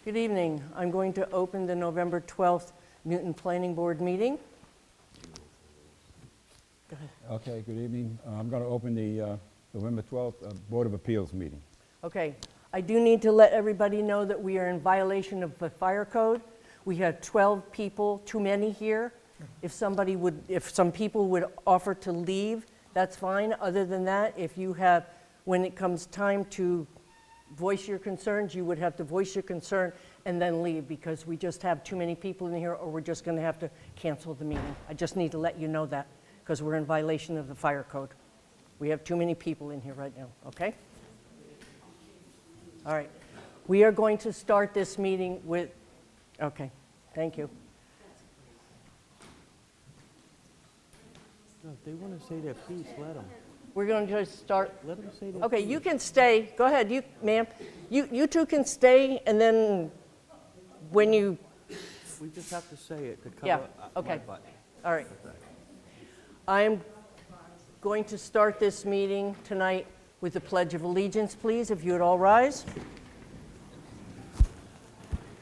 Good evening. I'm going to open the November 12th Newton Planning Board meeting. Go ahead. Okay, good evening. I'm going to open the November 12th Board of Appeals meeting. Okay, I do need to let everybody know that we are in violation of the fire code. We have 12 people, too many here. If some people would offer to leave, that's fine. Other than that, when it comes time to voice your concerns, you would have to voice your concern and then leave, because we just have too many people in here, or we're just going to have to cancel the meeting. I just need to let you know that, because we're in violation of the fire code. We have too many people in here right now, okay? All right. We are going to start this meeting with, okay, thank you. No, if they want to say their piece, let them. We're going to start. Let them say their Okay, piece. you can stay. Go ahead, ma'am. You two can stay, and then when you, We just have to say it to cover Yeah, my okay. butt. all right. I'm going to start this meeting tonight with the Pledge of Allegiance, please, if you would all rise.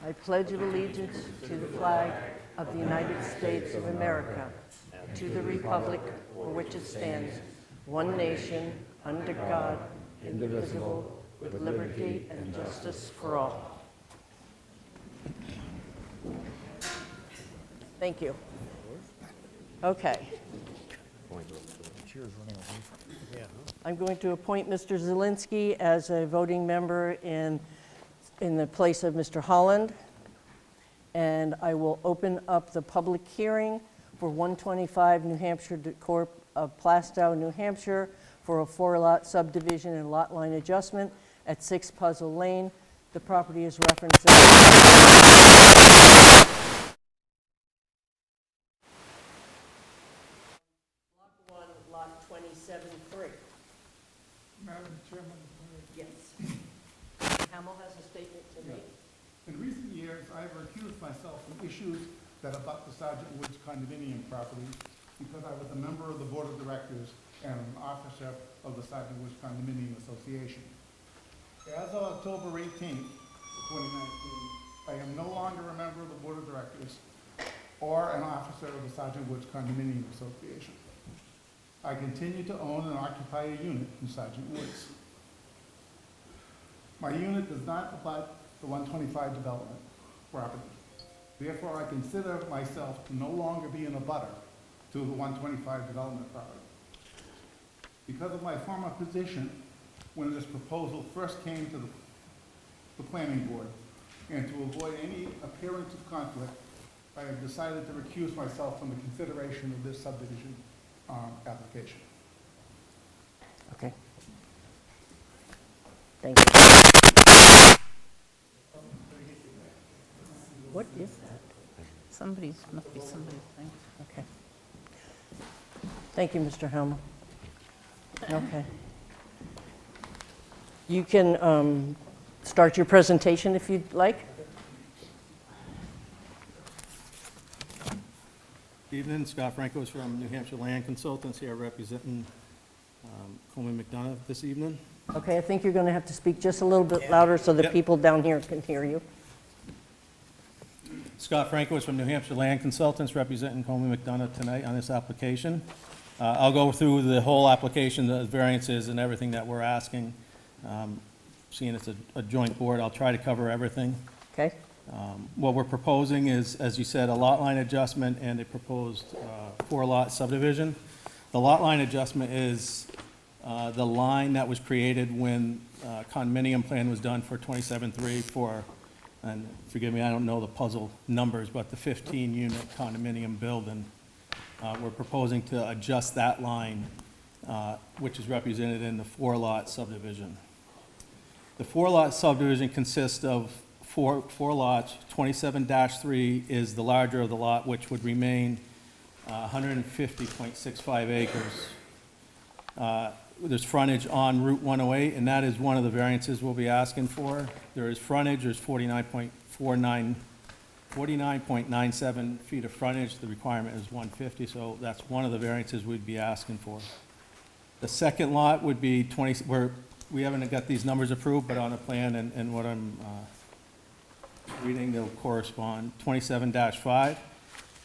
I pledge allegiance to the flag of the United States of America, to the republic for which it stands, one nation, under God, indivisible, with liberty and justice for all. Thank you. Okay. I'm going to appoint Mr. Zelinski as a voting member in the place of Mr. Holland. And I will open up the public hearing for 125 New Hampshire Corp. Of Plastow, New Hampshire, for a 4-lot subdivision and lot line adjustment at 6 Puzzle Lane. The property is referenced as Block 1, Lot 27-3. Madam Chairman, Yes. Hamel has a statement to make. in recent years, I've recused myself from issues that abut the Sergeant Woods condominium property because I was a member of the Board of Directors and an officer of the Sergeant Woods Condominium Association. As of October 18th, 2019, I am no longer a member of the Board of Directors or an officer of the Sergeant Woods Condominium Association. I continue to own and occupy a unit in Sergeant Woods. My unit does not abut the 125 development property. Therefore, I consider myself to no longer be an abutter to the 125 development property. Because of my former position when this proposal first came to the planning board, and to avoid any appearance of conflict, I have decided to recuse myself from the consideration of this subdivision application. Okay. Thank you. What is that? Must be somebody's thing. Okay. Thank you, Mr. Helmut. Okay. You can start your presentation if you'd like. Good evening, Scott Franco from New Hampshire Land Consultants here representing Coleman McDonough this evening. Okay, I think you're going to have to speak just a little bit louder so the Yep. people down here can hear you. Scott Franco is from New Hampshire Land Consultants representing Coleman McDonough tonight on this application. I'll go through the whole application, the variances and everything that we're asking. Seeing it's a joint board, I'll try to cover everything. Okay? What we're proposing is, as you said, a lot line adjustment and a proposed 4-lot subdivision. The lot line adjustment is the line that was created when condominium plan was done for 27-3 for, and forgive me, I don't know the puzzle numbers, but the 15-unit condominium building. We're proposing to adjust that line, which is represented in the 4-lot subdivision. The 4-lot subdivision consists of four lots. 27-3 is the larger of the lot, which would remain 150.65 acres. There's frontage on Route 108, and that is one of the variances we'll be asking for. There is frontage, there's 49.97 feet of frontage. The requirement is 150, so that's one of the variances we'd be asking for. The second lot would be 20, we haven't got these numbers approved, but on a plan and what I'm reading they'll correspond. 27-5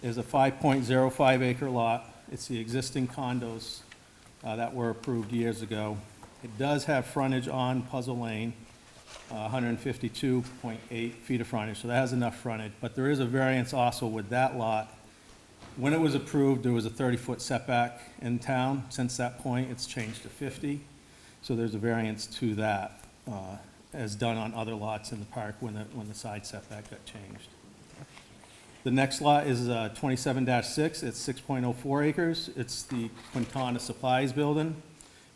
is a 5.05 acre lot. It's the existing condos that were approved years ago. It does have frontage on Puzzle Lane, 152.8 feet of frontage, so that has enough frontage. But there is a variance also with that lot. When it was approved, there was a 30-foot setback in town. Since that point, it's changed to 50. So there's a variance to that, as done on other lots in the park when the side setback got changed. The next lot is 27-6. It's 6.04 acres. It's the Quintana Supplies Building,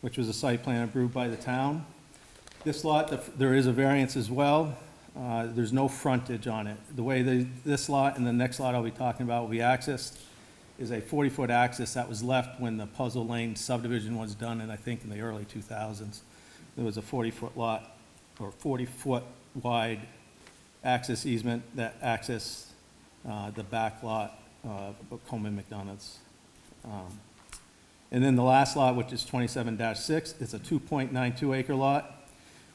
which was a site plan approved by the town. This lot, there is a variance as well. There's no frontage on it. The way this lot and the next lot I'll be talking about will be accessed is a 40-foot access that was left when the Puzzle Lane subdivision was done, and I think in the early 2000s. There was a 40-foot lot, or 40-foot wide access easement that accessed the back lot of Coleman McDonald's. And then the last lot, which is 27-6, it's a 2.92 acre lot,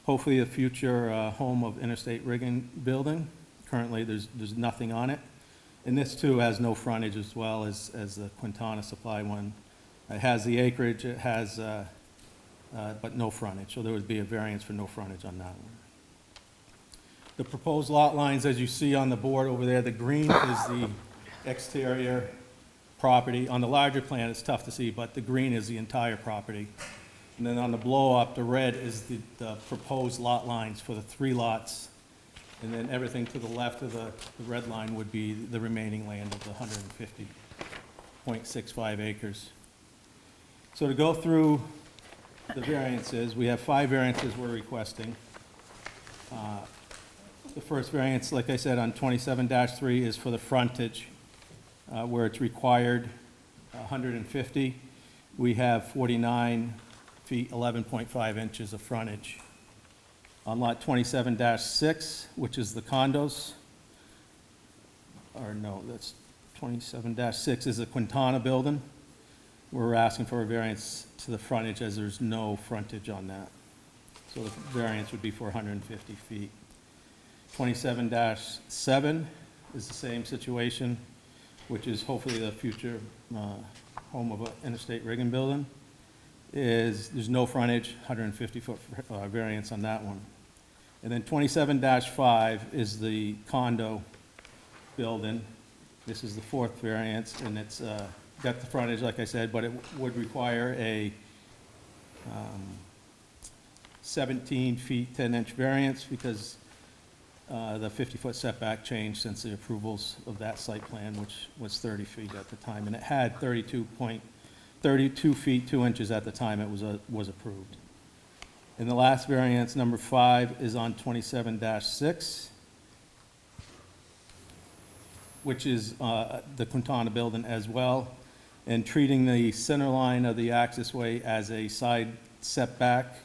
hopefully a future home of Interstate Rigging Building. Currently, there's nothing on it. And this too has no frontage as well as the Quintana Supply one. It has the acreage, it has, but no frontage, so there would be a variance for no frontage on that one. The proposed lot lines, as you see on the board over there, the green is the exterior property. On the larger plan, it's tough to see, but the green is the entire property. And then on the blow-up, the red is the proposed lot lines for the 3 lots. And then everything to the left of the red line would be the remaining land of the 150.65 acres. So to go through the variances, we have 5 variances we're requesting. The first variance, like I said, on 27-3 is for the frontage, where it's required 150. We have 49 feet, 11.5 inches of frontage. On lot 27-6, which is the condos, or no, that's 27-6 is the Quintana building. We're asking for a variance to the frontage as there's no frontage on that. So the variance would be for 150 feet. 27-7 is the same situation, which is hopefully the future home of an Interstate Rigging Building. There's no frontage, 150-foot variance on that one. And then 27-5 is the condo building. This is the 4th variance, and it's got the frontage, like I said, but it would require a 17 feet, 10-inch variance because the 50-foot setback changed since the approvals of that site plan, which was 30 feet at the time, and it had 32 feet, 2 inches at the time it was approved. And the last variance, number 5, is on 27-6, which is the Quintana building as well, and treating the center line of the access way as a side setback,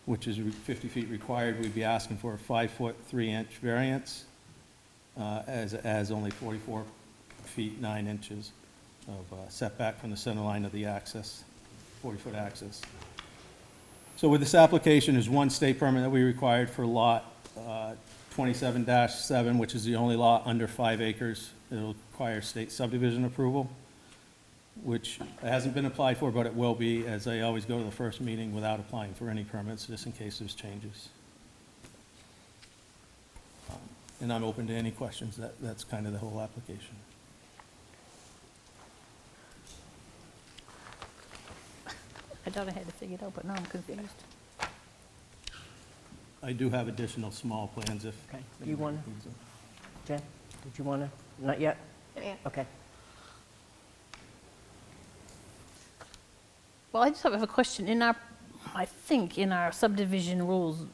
which is 50 feet required. We'd be asking for a 5-foot, 3-inch variance, as only 44 feet, 9 inches of setback from the center line of the access, 40-foot access. So with this application, there's one state permit that we required for lot 27-7, which is the only lot under 5 acres. It'll require state subdivision approval, which hasn't been applied for, but it will be, as I always go to the first meeting without applying for any permits, just in case there's changes. And I'm open to any questions. That's kind of the whole application. I thought I had to figure it out, but now I'm confused. I do have additional small plans if. Okay. Do you want anybody needs them. Jen, did you want to? Not yet? Yeah. Okay. Well, I just have a question. I think in our subdivision rules,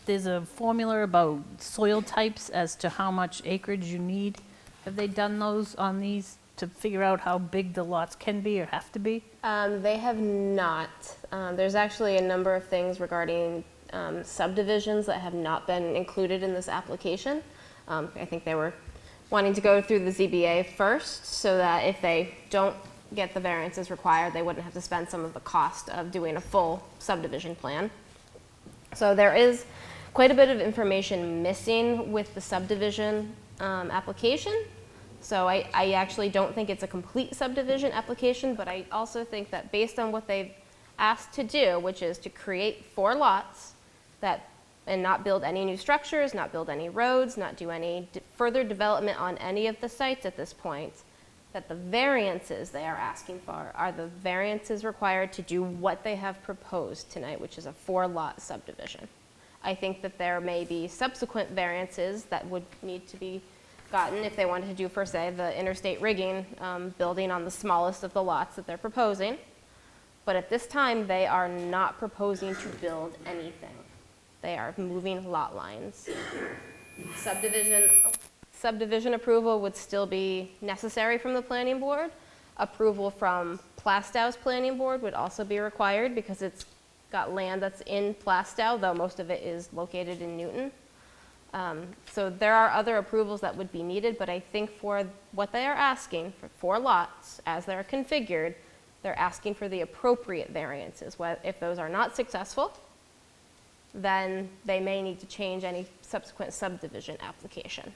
there's a formula about soil types as to how much acreage you need. Have they done those on these to figure out how big the lots can be or have to be? They have not. There's actually a number of things regarding subdivisions that have not been included in this application. I think they were wanting to go through the ZBA first so that if they don't get the variances required, they wouldn't have to spend some of the cost of doing a full subdivision plan. So there is quite a bit of information missing with the subdivision application. So I actually don't think it's a complete subdivision application, but I also think that based on what they've asked to do, which is to create 4 lots and not build any new structures, not build any roads, not do any further development on any of the sites at this point, that the variances they are asking for are the variances required to do what they have proposed tonight, which is a 4-lot subdivision. I think that there may be subsequent variances that would need to be gotten if they wanted to do, for say, the interstate rigging building on the smallest of the lots that they're proposing. But at this time, they are not proposing to build anything. They are moving lot lines. Subdivision approval would still be necessary from the planning board. Approval from Plastow's planning board would also be required because it's got land that's in Plastow, though most of it is located in Newton. So there are other approvals that would be needed, but I think for what they are asking, for 4 lots, as they're configured, they're asking for the appropriate variances. If those are not successful, then they may need to change any subsequent subdivision application.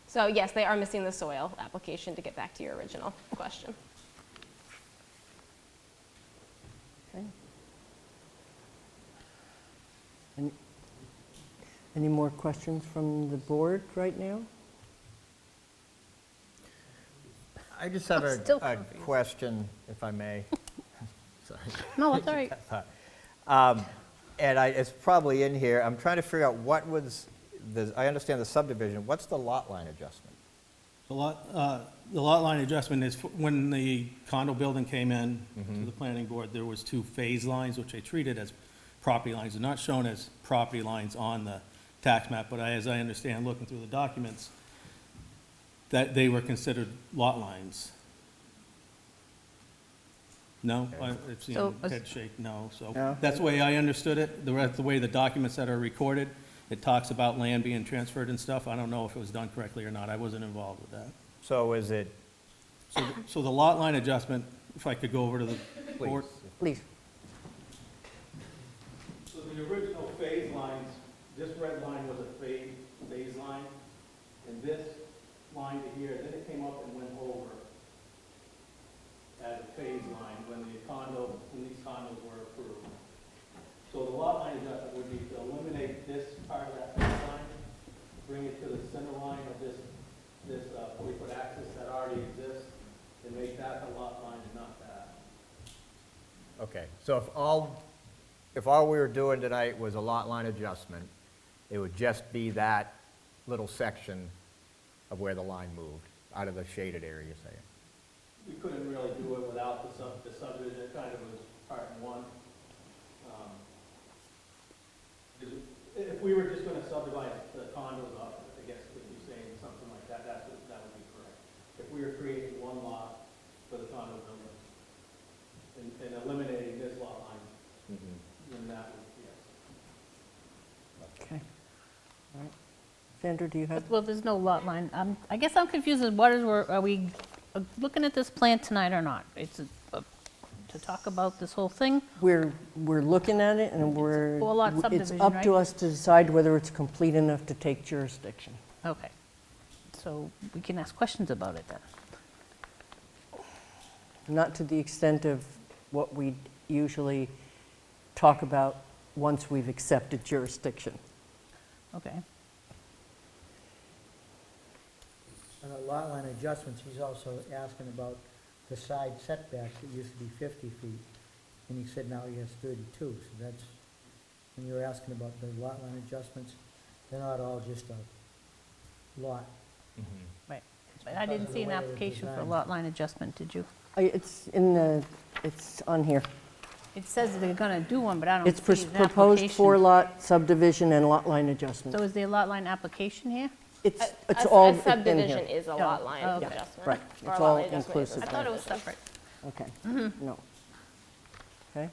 So yes, they are missing the soil application, to get back to your original question. Okay. Any more questions from the board right now? I just have I'm still a confused. question, if I may. Sorry. No, that's all right. And it's probably in here. I'm trying to figure out what was, I understand the subdivision. What's the lot line adjustment? The lot line adjustment is when the condo building came in to the planning board, there was 2 phase lines, which they treated as property lines. They're not shown as property lines on the tax map, but as I understand, looking through the documents, that they were considered lot lines. No? I've seen So, head shake no, so No. that's the way I understood it. The way the documents that are recorded, it talks about land being transferred and stuff. I don't know if it was done correctly or not. I wasn't involved with that. So is it, So the lot line adjustment, if I could go over to the please, board. Please. So the original phase lines, this red line was a phase line, and this line to here, then it came up and went over as a phase line when these condos were approved. So the lot line adjustment would be to eliminate this part of that phase line, bring it to the center line of this 40-foot axis that already exists, and make that the lot line and not that. okay. So if all we were doing tonight was a lot line adjustment, it would just be that little section of where the line moved, out of the shaded area, you're saying? We couldn't really do it without the subdivision, it kind of was part in one. Because if we were just gonna subdivide the condos off, I guess if you're saying something like that, that would be correct. If we were creating 1 lot for the condo building and eliminating this lot line, then that would, yes. Okay. All right. Sandra, do you have? Well, there's no lot line. I guess I'm confused as are we looking at this plan tonight or not? It's to talk about this whole thing? We're looking at it, and a 4-lot it's subdivision, up to right? us to decide whether it's complete enough to take jurisdiction. Okay. So we can ask questions about it then. Not to the extent of what we usually talk about once we've accepted jurisdiction. Okay. On the lot line adjustments, he's also asking about the side setbacks. It used to be 50 feet, and he said now he has 32. So that's, when you're asking about the lot line adjustments, they're not all just a lot. Right. But I didn't see an application for a lot line adjustment, did you? It's on here. It says that they're going to do one, but I don't It's see an proposed application. 4-lot subdivision and lot line adjustment. So is there a lot line application here? It's A all in subdivision here. is a lot line Oh, okay. adjustment. Right, or a it's lot all line adjustment is a inclusive. I thought it was subdivision. separate. Okay, no. Okay.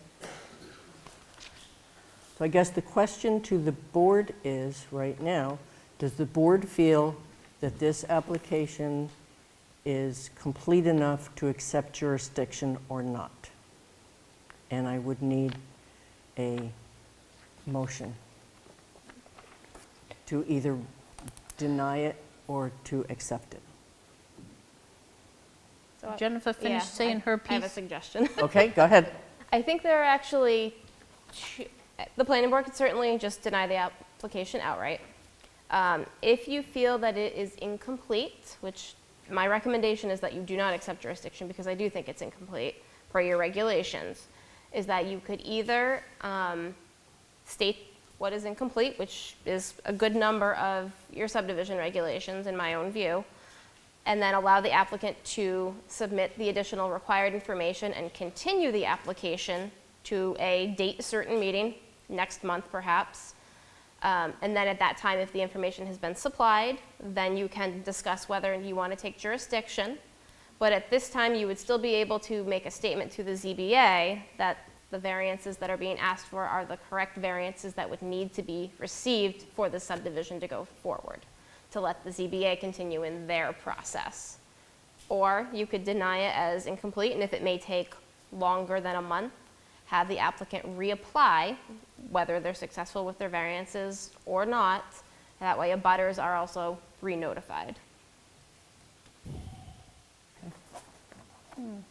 So I guess the question to the board is, right now, does the board feel that this application is complete enough to accept jurisdiction or not? And I would need a motion to either deny it or to accept it. So, Jennifer yeah, finished saying her I have a piece. suggestion. Okay, go ahead. I think there are actually, the planning board could certainly just deny the application outright. If you feel that it is incomplete, which my recommendation is that you do not accept jurisdiction because I do think it's incomplete per your regulations, is that you could either state what is incomplete, which is a good number of your subdivision regulations in my own view, and then allow the applicant to submit the additional required information and continue the application to a date certain meeting, next month perhaps. And then at that time, if the information has been supplied, then you can discuss whether you want to take jurisdiction. But at this time, you would still be able to make a statement to the ZBA that the variances that are being asked for are the correct variances that would need to be received for the subdivision to go forward, to let the ZBA continue in their process. Or you could deny it as incomplete, and if it may take longer than a month, have the applicant reapply, whether they're successful with their variances or not. That way, abutters are also re-notified. Can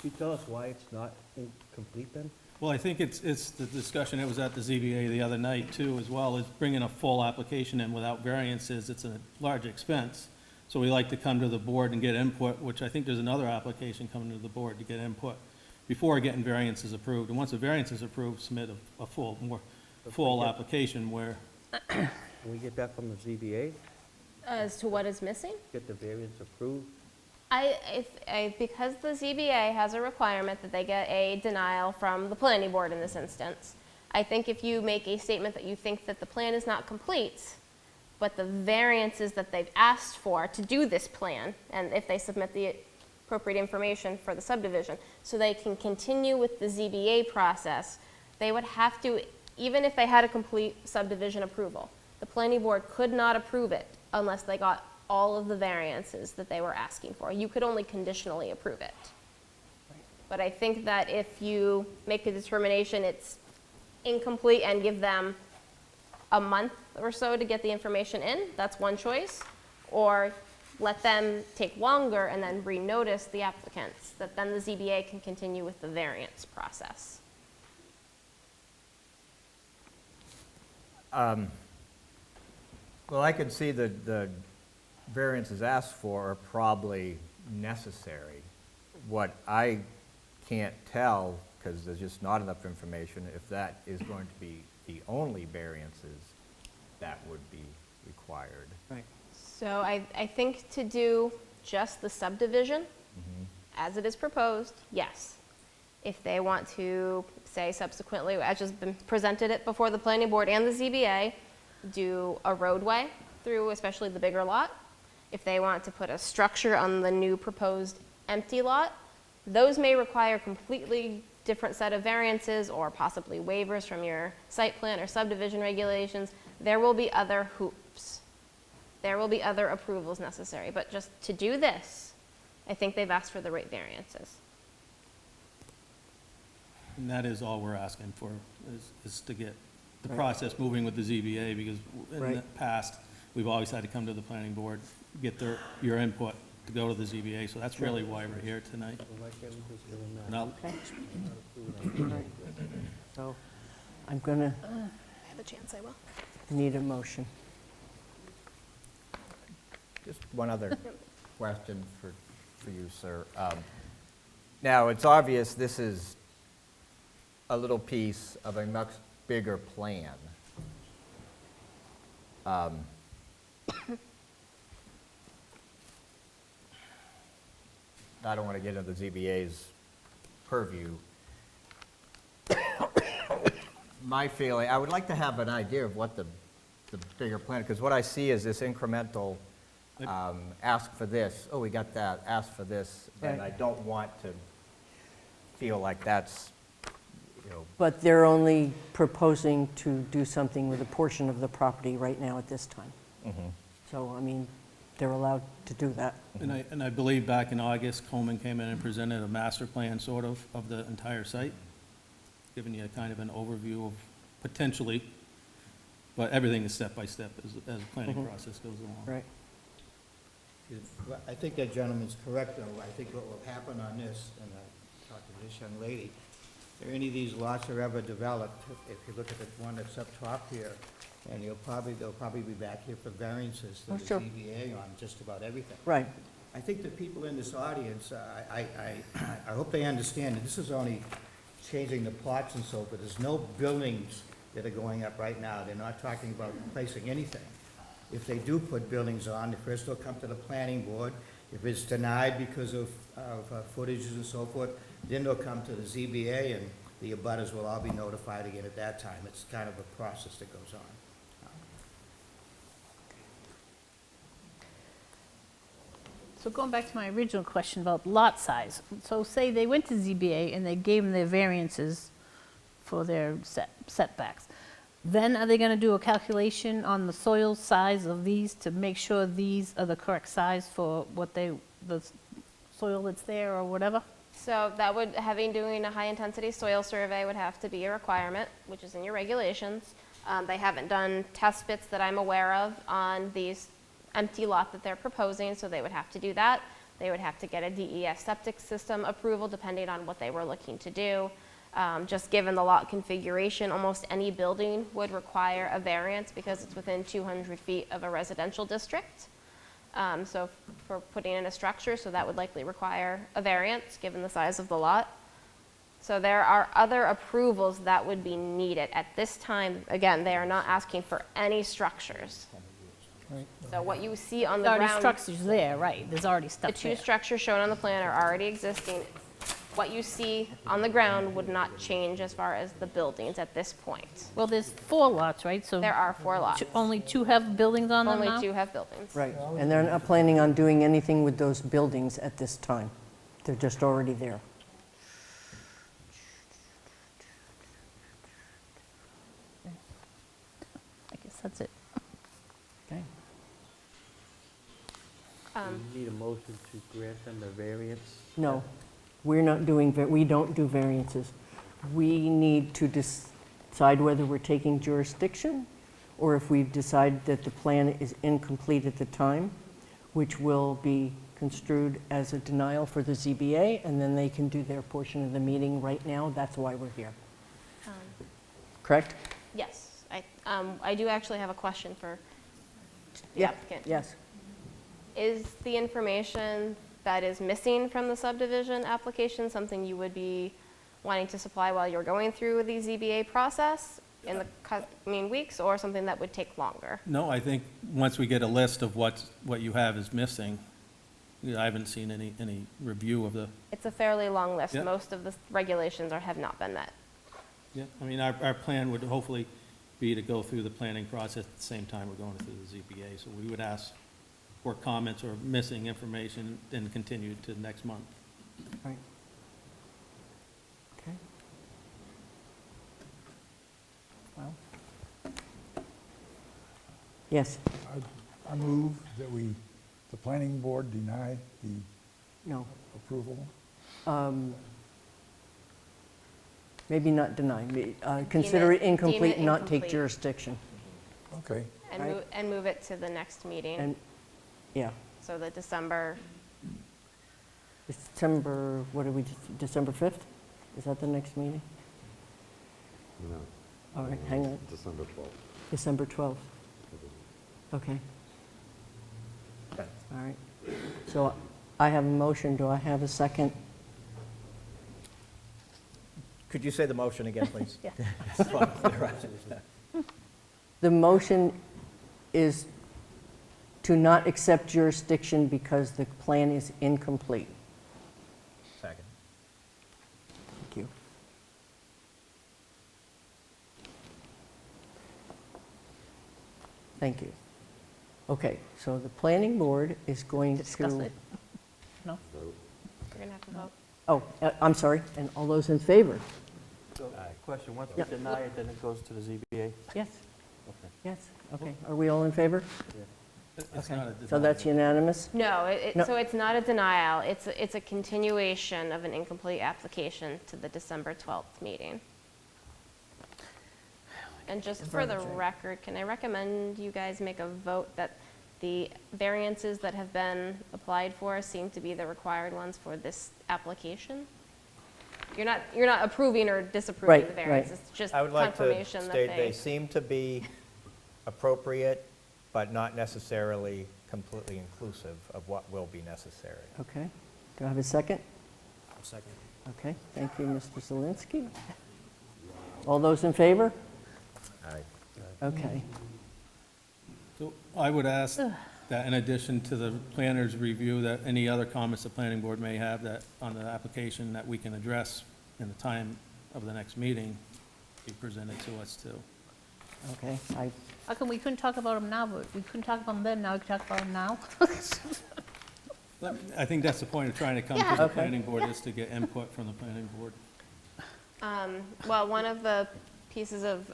you tell us why it's not incomplete then? Well, I think it's the discussion that was at the ZBA the other night too, as well, is bringing a full application in without variances. It's a large expense. So we like to come to the board and get input, which I think there's another application coming to the board to get input before getting variances approved. And once a variance is approved, submit a full application where, Can we get that from the ZBA, As to what is missing? get the variance approved? Because the ZBA has a requirement that they get a denial from the planning board in this instance, I think if you make a statement that you think that the plan is not complete, but the variances that they've asked for to do this plan, and if they submit the appropriate information for the subdivision, so they can continue with the ZBA process, they would have to, even if they had a complete subdivision approval, the planning board could not approve it unless they got all of the variances that they were asking for. You could only conditionally approve it. But I think that if you make a determination it's incomplete and give them a month or so to get the information in, that's one choice. Or let them take longer and then re-notice the applicants, that then the ZBA can continue with the variance process. Well, I can see that the variances asked for are probably necessary. What I can't tell, because there's just not enough information, if that is going to be the only variances that would be required. Right. So I think to do just the subdivision, as it is proposed, yes. If they want to say subsequently, as just been presented it before the planning board and the ZBA, do a roadway through especially the bigger lot. If they want to put a structure on the new proposed empty lot, those may require a completely different set of variances or possibly waivers from your site plan or subdivision regulations. There will be other hoops. There will be other approvals necessary. But just to do this, I think they've asked for the right variances. and that is all we're asking for, is to get the process moving with the ZBA, because in the Right. past, we've always had to come to the planning board, get your input to go to the ZBA, so that's really why we're here tonight. Why can't we just give them that? And I'll, Okay. So I'm going to I have a chance, I will. need a motion. Just one other question for you, sir. Now, it's obvious this is a little piece of a much bigger plan. I don't want to get into the ZBA's purview. My feeling, I would like to have an idea of what the bigger plan, because what I see is this incremental, ask for this, oh, we got that, ask for this, and I Right. don't want to feel like that's, you know, But they're only proposing to do something with a portion of the property right now at this time. So, I mean, they're allowed to do that. And I believe back in August, Coleman came in and presented a master plan, sort of the entire site, giving you a kind of an overview of potentially, but everything is step by step as the planning process goes along. Right. Well, I think that gentleman's correct, though. I think what will happen on this, and I talked to this young lady, if any of these lots are ever developed, if you look at the one that's up top here, and they'll probably be back here for variances to Oh, the sure. ZBA on just about everything. Right. I think the people in this audience, I hope they understand that this is only changing the plots and so forth. There's no buildings that are going up right now. They're not talking about replacing anything. If they do put buildings on, first they'll come to the planning board. If it's denied because of footages and so forth, then they'll come to the ZBA, and the abutters will all be notified again at that time. It's kind of a process that goes on. So going back to my original question about lot size, so say they went to ZBA and they gave them their variances for their setbacks. Then are they going to do a calculation on the soil size of these to make sure these are the correct size for what the soil that's there or whatever? So doing a high-intensity soil survey would have to be a requirement, which is in your regulations. They haven't done test bits that I'm aware of on these empty lot that they're proposing, so they would have to do that. They would have to get a DES septic system approval, depending on what they were looking to do. Just given the lot configuration, almost any building would require a variance because it's within 200 feet of a residential district. So for putting in a structure, so that would likely require a variance, given the size of the lot. So there are other approvals that would be needed. At this time, again, they are not asking for any structures. So what you see on the There's already ground, structures there, right? There's already the stuff two there. structures shown on the plan are already existing. What you see on the ground would not change as far as the buildings at this point. Well, there's 4 lots, right? So There are 4 lots. only 2 have buildings on them Only now? 2 have buildings. Right. And they're not planning on doing anything with those buildings at this time. They're just already there. I guess that's it. Okay. You need a motion to grant them the variance? No, we're not doing, we don't do variances. We need to decide whether we're taking jurisdiction, or if we decide that the plan is incomplete at the time, which will be construed as a denial for the ZBA, and then they can do their portion of the meeting right now. That's why we're here. Correct? Yes, I do actually have a question for the Yeah. applicant. Yes. Is the information that is missing from the subdivision application something you would be wanting to supply while you're going through the ZBA process in the coming weeks, or something that would take longer? No, I think once we get a list of what you have is missing, I haven't seen any review of the, It's a fairly long list. Yeah. Most of the regulations have not been met. yeah, I mean, our plan would hopefully be to go through the planning process at the same time we're going through the ZBA. So we would ask for comments or missing information and continue to next month. Right. Okay. Well. Yes, I move that the planning board deny the no. approval. Maybe not deny, consider it Deem it incomplete and not take incomplete. jurisdiction. Okay. And Right. move it to the next meeting, And, yeah, so the December, December, what are we, December 5th? Is that the next meeting? No, All right, hang on, December 12th. December 12th. Okay. All right. So I have a motion, do I have a second? Could you say the motion again, please? Yeah. The motion is to not accept jurisdiction because the plan is incomplete. Second. Thank you. Thank you. Okay, so the planning board is going to... Discuss it. No? we're gonna have to vote. Oh, I'm sorry, and all those in favor? So, question, once Yeah. we deny it, then it goes to the ZBA? Yes, Okay. yes, okay. Are we all in favor? Yeah. It's not a So that's denial. unanimous? No, No. so it's not a denial, it's a continuation of an incomplete application to the December 12th meeting. And just for the record, can I recommend you guys make a vote that the variances that have been applied for seem to be the required ones for this application? You're not approving or disapproving Right, the variance, right. it's just I would like to confirmation that state they seem to be appropriate, but not necessarily completely inclusive of what will be necessary. Okay. Do I have a second? Second. Okay, thank you, Mr. Zelinski. All those in favor? Aye. Okay. So I would ask that in addition to the planner's review, that any other comments the planning board may have that, on the application, that we can address in the time of the next meeting, be presented to us too. Okay, How come we couldn't talk about them now, but we couldn't talk about them then, now we can talk about them now? I think that's the point of trying to come to Yeah. the Okay. planning board, is to get input from the planning board. Well, one of the pieces of,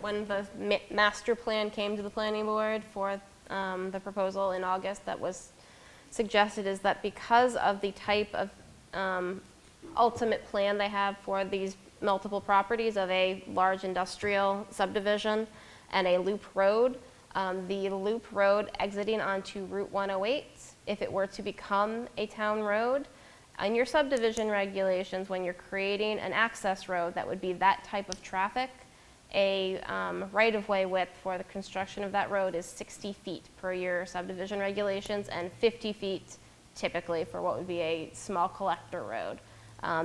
when the master plan came to the planning board for the proposal in August, that was suggested is that because of the type of ultimate plan they have for these multiple properties of a large industrial subdivision and a loop road, the loop road exiting onto Route 108, if it were to become a town road, in your subdivision regulations, when you're creating an access road that would be that type of traffic, a right-of-way width for the construction of that road is 60 feet per your subdivision regulations and 50 feet typically for what would be a small collector road.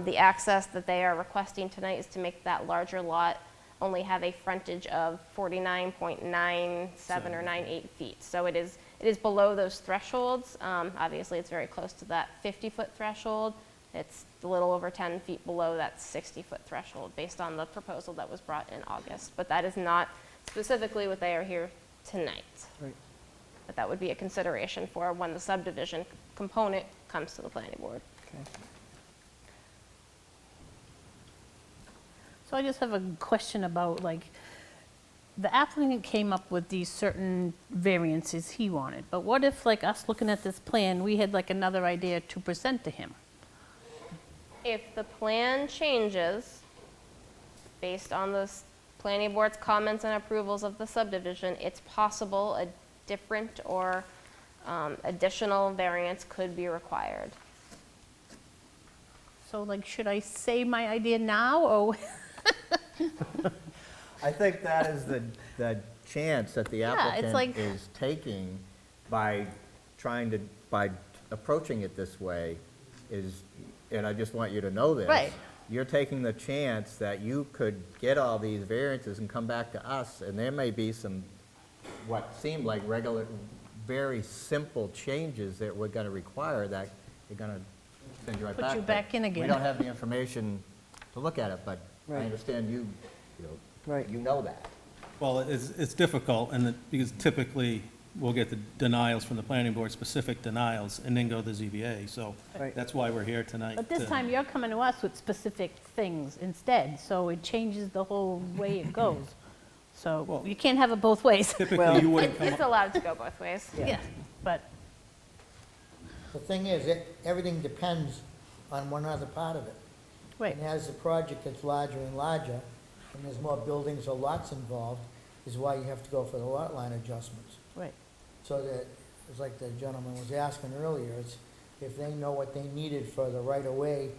The access that they are requesting tonight is to make that larger lot only have a frontage of 49.97 or 98 feet. So it is below those thresholds. Obviously, it's very close to that 50-foot threshold. It's a little over 10 feet below that 60-foot threshold based on the proposal that was brought in August. But that is not specifically what they are here tonight. Right. But that would be a consideration for when the subdivision component comes to the planning board. okay. So I just have a question about, like, the applicant came up with these certain variances he wanted, but what if, like, us looking at this plan, we had like another idea to present to him? If the plan changes based on the planning board's comments and approvals of the subdivision, it's possible a different or additional variance could be required. So, like, should I say my idea now, or? I think that is the chance that the Yeah, it's like- applicant is taking by by approaching it this way is, and I just want you to know this. Right. You're taking the chance that you could get all these variances and come back to us, and there may be some, what seem like regular, very simple changes that we're gonna require that you're gonna send you right Put back. you But back in again. We don't have the information to look at it, but I Right. understand you Right. you know that. Well, it's difficult, because typically, we'll get the denials from the planning board, specific denials, and then go to the ZBA, so Right. that's why we're here tonight. But this to- time you're coming to us with specific things instead, so it changes the whole way it goes. So Well- you can't have it both ways. Typically, you wouldn't come It's allowed to go both ways. Yeah, but, The thing is, everything depends on one other part of it. right, And as the project gets larger and larger, and there's more buildings or lots involved, is why you have to go for the lot line adjustments. right. So that, it's like the gentleman was asking earlier, it's, if they know what they needed for the right-of-way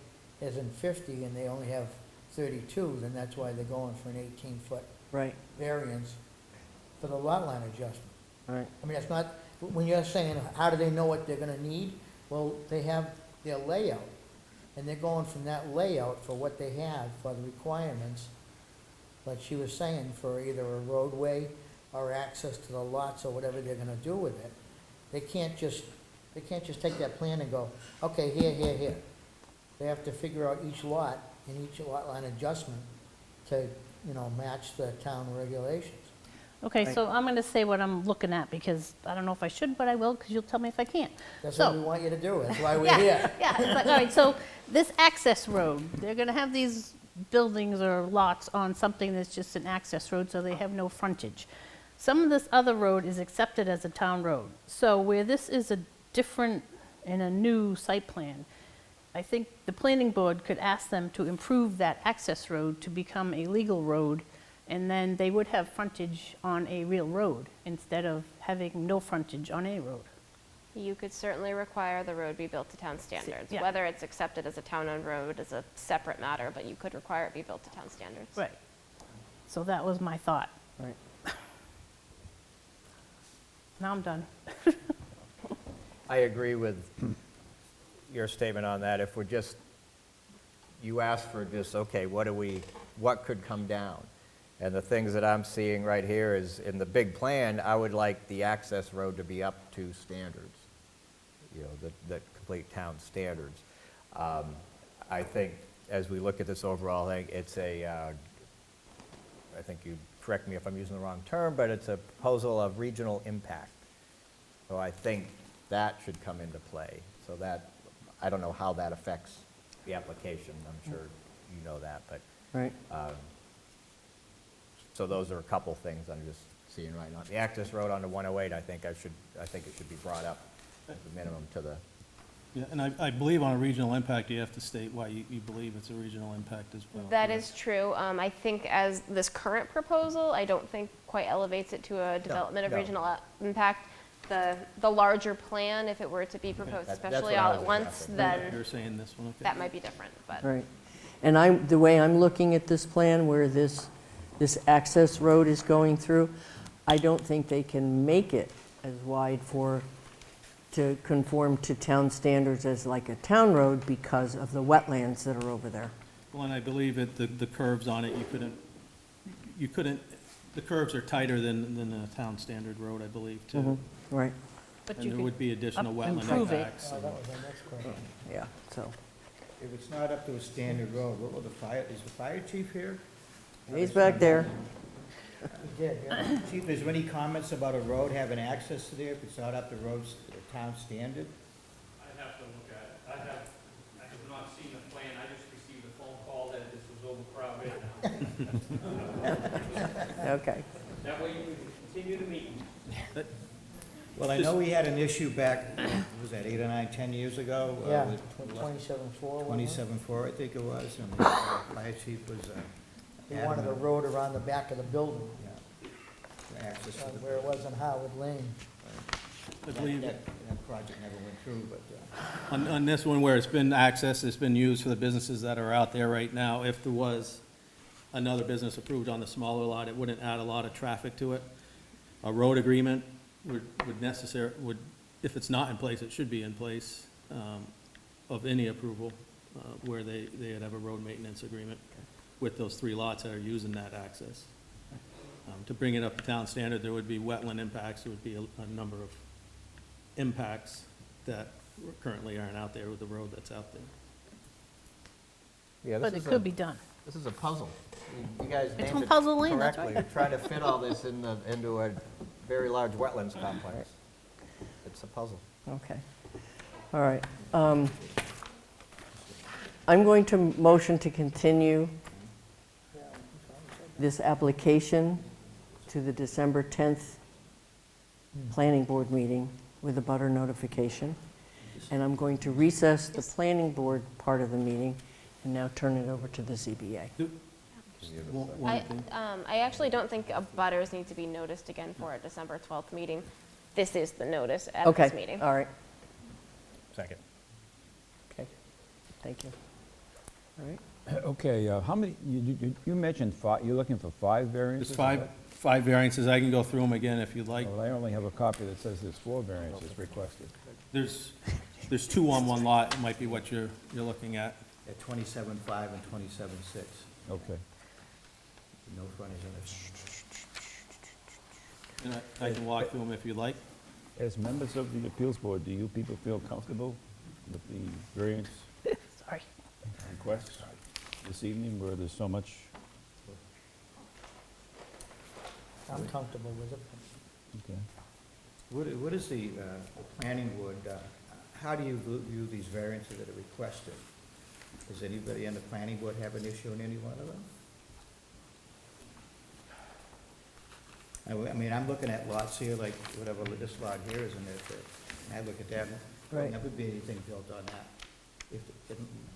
isn't 50 and they only have 32, then that's why they're going for an 18-foot Right, variance for the lot line adjustment. right. I mean, it's not, when you're saying, how do they know what they're gonna need? Well, they have their layout, and they're going from that layout for what they have for the requirements, like she was saying, for either a roadway or access to the lots or whatever they're gonna do with it. They can't just take that plan and go, okay, here. They have to figure out each lot and each lot line adjustment to, match the town regulations. Okay, Right. so I'm going to say what I'm looking at, because I don't know if I should, but I will, because you'll tell me if I can't. That's So- what we want you to do, that's why we're Yeah, here. yeah, it's like, all right, so this access road, they're gonna have these buildings or lots on something that's just an access road, so they have no frontage. some of this other road is accepted as a town road. So where this is a different and a new site plan, I think the planning board could ask them to improve that access road to become a legal road, and then they would have frontage on a real road instead of having no frontage on a road. You could certainly require the road be built to town standards. yeah. Whether it's accepted as a town-owned road is a separate matter, but you could require it be built to town standards. Right. So that was my thought. Right. Now I'm done. I agree with your statement on that. If we're just, you asked for just, okay, what could come down? And the things that I'm seeing right here is, in the big plan, I would like the access road to be up to standards, the complete town standards. I think, as we look at this overall thing, it's I think you correct me if I'm using the wrong term, but it's a proposal of regional impact. So I think that should come into play. So that, I don't know how that affects the application. I'm sure you know that, but, Right. so those are a couple things I'm just seeing right now. The access road onto 108, I think it should be brought up at the minimum to the, Yeah, and I believe on a regional impact, you have to state why you believe it's a regional impact as well. That is true. I think as this current proposal, I don't think quite elevates it to a development of no. regional impact. The larger plan, if it were to be proposed, That's especially what I all was at once, addressing. then You're saying this one, okay. that might be different, but. Right. And the way I'm looking at this plan, where this access road is going through, I don't think they can make it as wide to conform to town standards as like a town road because of the wetlands that are over there. Well, and I believe the curves on it, you couldn't, the curves are tighter than a town standard road, I believe, too. Right, But And you there could would be additional wetland improve it. impacts. Oh, that was my next question. yeah, so. If it's not up to a standard road, what will is the fire chief here? He's back there. He did, yeah. Chief, is there any comments about a road having access to there if it's not up to town standard? I'd have to look at it. I have not seen the plan. I just received a phone call that this was overcrowded. Okay. That way you can continue the meeting. Well, I know we had an issue back, was that 8 or 9, 10 years ago? Yeah, with 27.4. 27.4, I think it was, and the fire chief was They wanted a road around the back of the building, yeah, for access to the... where it wasn't Howard Lane. I believe That project never went through, but... on this one where it's been accessed, it's been used for the businesses that are out there right now. If there was another business approved on the smaller lot, it wouldn't add a lot of traffic to it. A road agreement would, if it's not in place, it should be in place, of any approval, where they'd have a road maintenance agreement with those 3 lots that are using that access. To bring it up to town standard, there would be wetland impacts, there would be a number of impacts that currently aren't out there with the road that's out there. yeah, But it could be done. This is a puzzle. You guys It's named on it Puzzle Lane, that's correctly. right. You're trying to fit all this into a very large wetlands complex. It's a puzzle. Okay. All right. I'm going to motion to continue this application to the December 10th planning board meeting with a butter notification. And I'm going to recess the planning board part of the meeting and now turn it over to the ZBA. I actually don't think butters need to be noticed again for a December 12th meeting. This is the notice at Okay, this meeting. all right. Second. Okay, thank you. All right. Okay, how many, you mentioned you're looking for 5 variances? There's five variances. I can go through them again if you'd like. Well, I only have a copy that says there's 4 variances requested. There's 2 on one lot, it might be what you're looking at. At 27.5 and 27.6, Okay. no frontage on it. And I can walk through them if you'd like. As members of the appeals board, do you people feel comfortable with the variance Sorry. requests this evening where there's so much? I'm comfortable with it. Okay. What is the planning board, how do you view these variances that are requested? Does anybody on the planning board have an issue in any one of them? I mean, I'm looking at lots here, like whatever this lot here is in there, and I look at that, and there'll Right. never be anything built on that.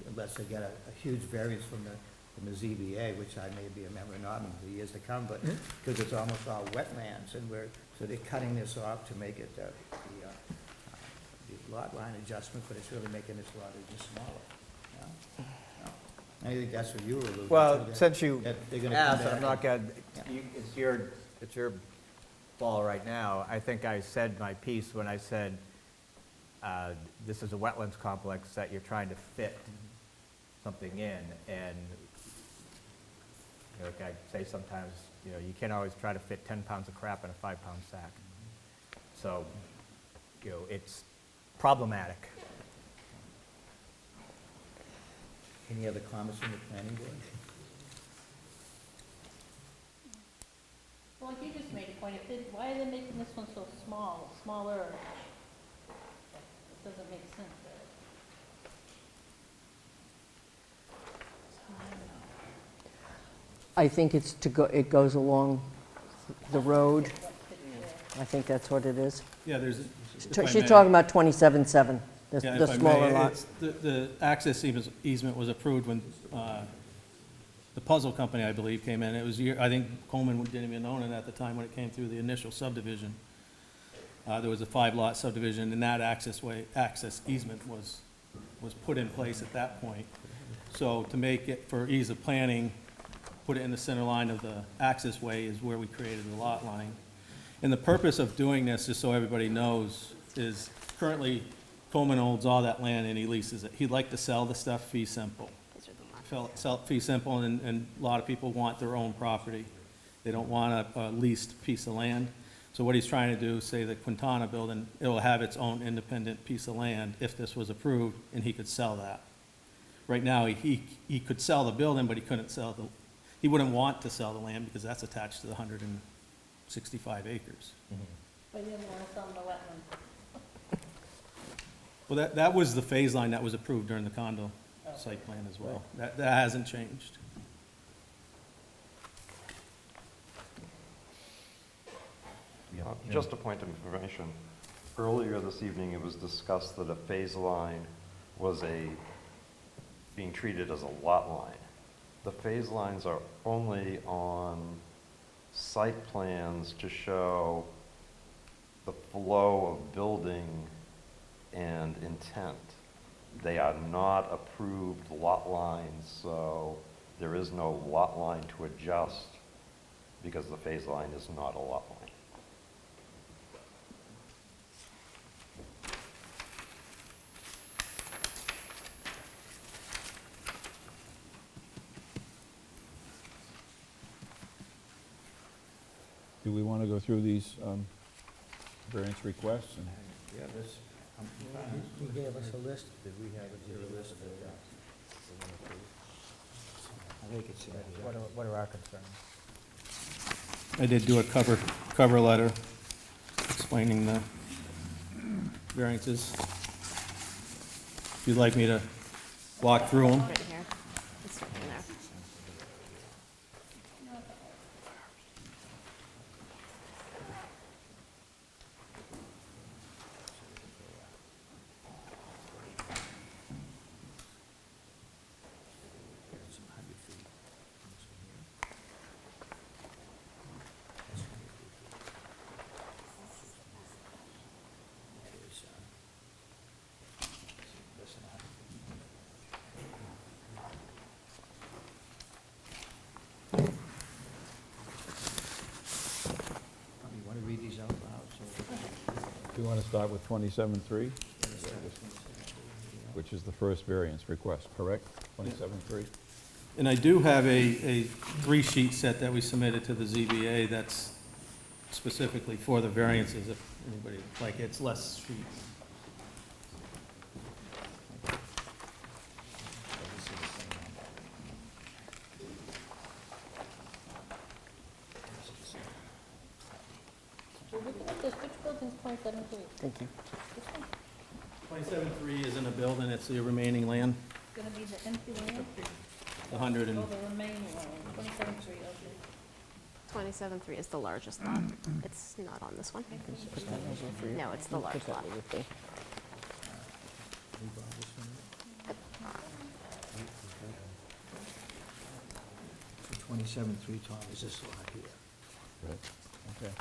Unless they get a huge variance from the ZBA, which I may be a member or not in the years to come, but, because it's almost all wetlands, and so they're cutting this off to make it, the lot line adjustment, but it's really making this lot just smaller. Yeah. Yeah. I think that's what you were alluding to. Well, that- since you that they're gonna come asked, I'm back not and- gonna, it's your ball right now. I think I said my piece when I said, this is a wetlands complex that you're trying to fit something in, and, you know, like I say sometimes, you know, you can't always try to fit 10 pounds of crap in a 5-pound sack. So, you know, it's problematic. Any other comments from the planning board? Well, like you just made a point, why are they making this one so smaller? It doesn't make sense. I think it's to go, it goes along the road. I think that's what it is. Yeah, there's, if I She's may. talking about 27.7, Yeah, the if I may, smaller lot. it's- The access easement was approved when the puzzle company, I believe, came in. It was, I think Coleman didn't even own it at the time when it came through the initial subdivision. There was a 5-lot subdivision, and that access easement was put in place at that point. So to make it, for ease of planning, put it in the center line of the access way is where we created the lot line. And the purpose of doing this, just so everybody knows, is currently Coleman owns all that land and he leases it. He'd like to sell the stuff fee simple. Sell it fee simple, and a lot of people want their own property. They don't want a leased piece of land. So what he's trying to do, say the Quintana building, it will have its own independent piece of land if this was approved, and he could sell that. Right now, he could sell the building, but he couldn't sell he wouldn't want to sell the land because that's attached to the 165 acres. But you didn't want to sell them the wetland. Well, that was the phase line that was approved during the condo site plan as well. That hasn't changed. Just a point of information. Earlier this evening, it was discussed that a phase line was being treated as a lot line. The phase lines are only on site plans to show the flow of building and intent. They are not approved lot lines, so there is no lot line to adjust because the phase line is not a lot line. Do we want to go through these variance requests? And Yeah, this, He gave us a list. did we have a list of I think it's, What are our concerns? I did do a cover letter explaining the variances. If you'd like me to walk through them. Right here. It's right in there. You want to read these out loud? do you want to start with 27.3, which is the first variance request, correct? 27.3? And I do have a 3-sheet set that we submitted to the ZBA that's specifically for the variances, if anybody, like, it's less sheets. So looking at this, which building's 27.3? Thank you. This one? 27.3 isn't a building, it's the remaining land, Gonna be the empty land? the 100 and, Oh, the remaining one, 27.3, okay. 27.3 is the largest lot. It's not on this one. No, it's the large lot. So 27.3, Tom, is this lot here. Okay.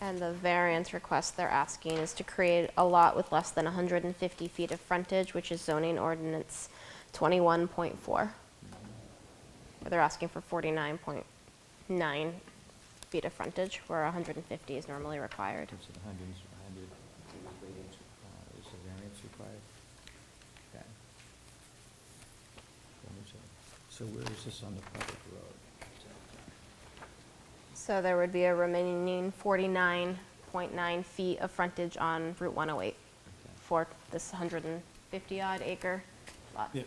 And the variance request they're asking is to create a lot with less than 150 feet of frontage, which is zoning ordinance 21.4. They're asking for 49.9 feet of frontage, where 150 is normally required. Is it 100, is the variance required? Okay. So where is this on the public road? So there would be a remaining 49.9 feet of frontage on Route 108 for this 150-odd acre lot. Yeah.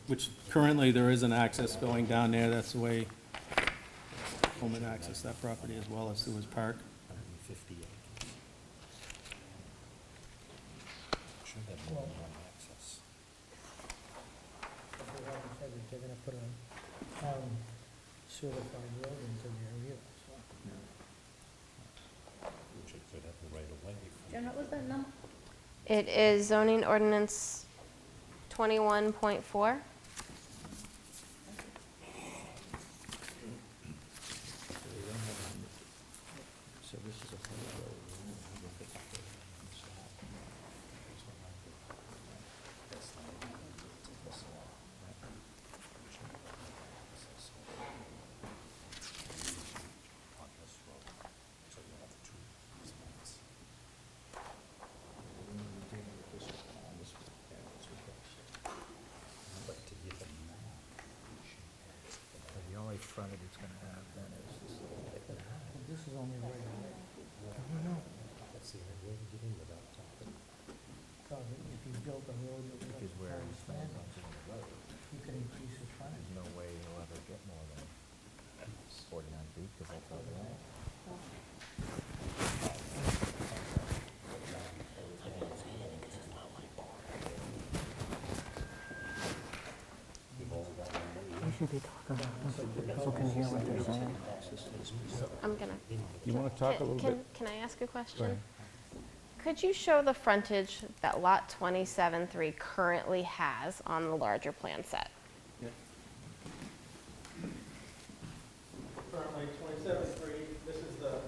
Which currently there is an access going down there, that's the way Pullman access that property as well as Sewers Park. 150 acres. Should have more than one access. They haven't said that they're gonna put a certified road into there either, so. Which it could have the right of way. Jen, what was that number? It is zoning ordinance 21.4. So this is a public road. The only frontage it's gonna have then is this little bit. This is only right away. That's the only way to get in without talking. So if you built a road that was Because where town he's standard, on the road, you could increase his frontage. there's no way he'll ever get more than 49 feet, because that's all there is. We should be talking about this, so people can hear what they're saying. I'm gonna. You want to talk a little bit? Can I ask a Go question? ahead. Could you show the frontage that lot 27.3 currently has on the larger plan set? Currently, 27.3, this is the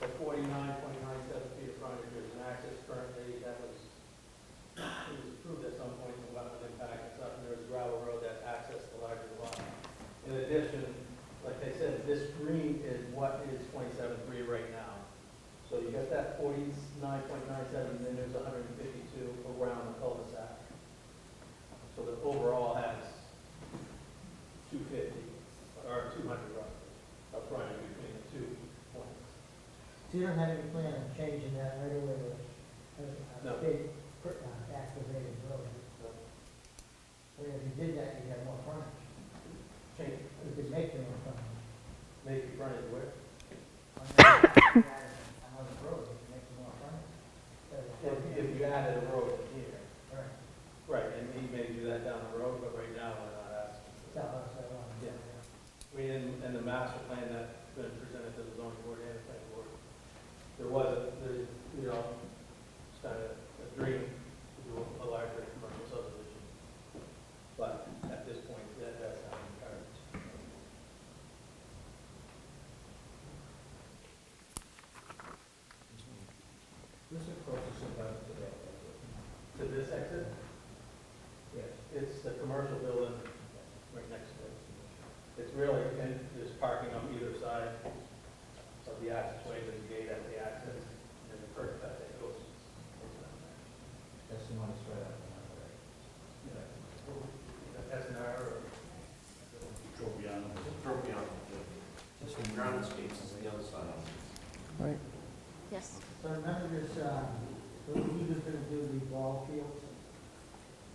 49.97 feet of frontage, there's an access currently that was, it was approved at some point in the wetland impact and stuff, and there's a gravel road that accessed the larger lot. In addition, like they said, this green is what is 27.3 right now. So you got that 49.97, and then there's 152 around the cul-de-sac. So the overall has 250, or 200 roughly, up front between the 2 points. So you don't have any plan on changing that right away with No. a big activated road? Well, if you did that, you'd have more frontage. Change, You could make them more frontage. make your frontage where? Another road, you can make them more frontage. If you added a road in here. Right. Right, and he may do that down the road, but right now we're not asking. Tell us that one. Yeah. I mean, in the master plan that's been presented to the zoning board and the planning board, there was, you know, it's kind of a dream to do a larger commercial subdivision. But at this point, that's not in the cards. This is closest about to that. To this exit? Yes, it's the commercial building right next to it. It's really, and there's parking on either side of the access way, there's a gate at the access, and the curb cut that goes down there. That's the one that's right up on the right. Yeah. SNR or? Tropiano. Just the ground space is the other side. Right. Yes. So remember this, when he was gonna do the ball fields,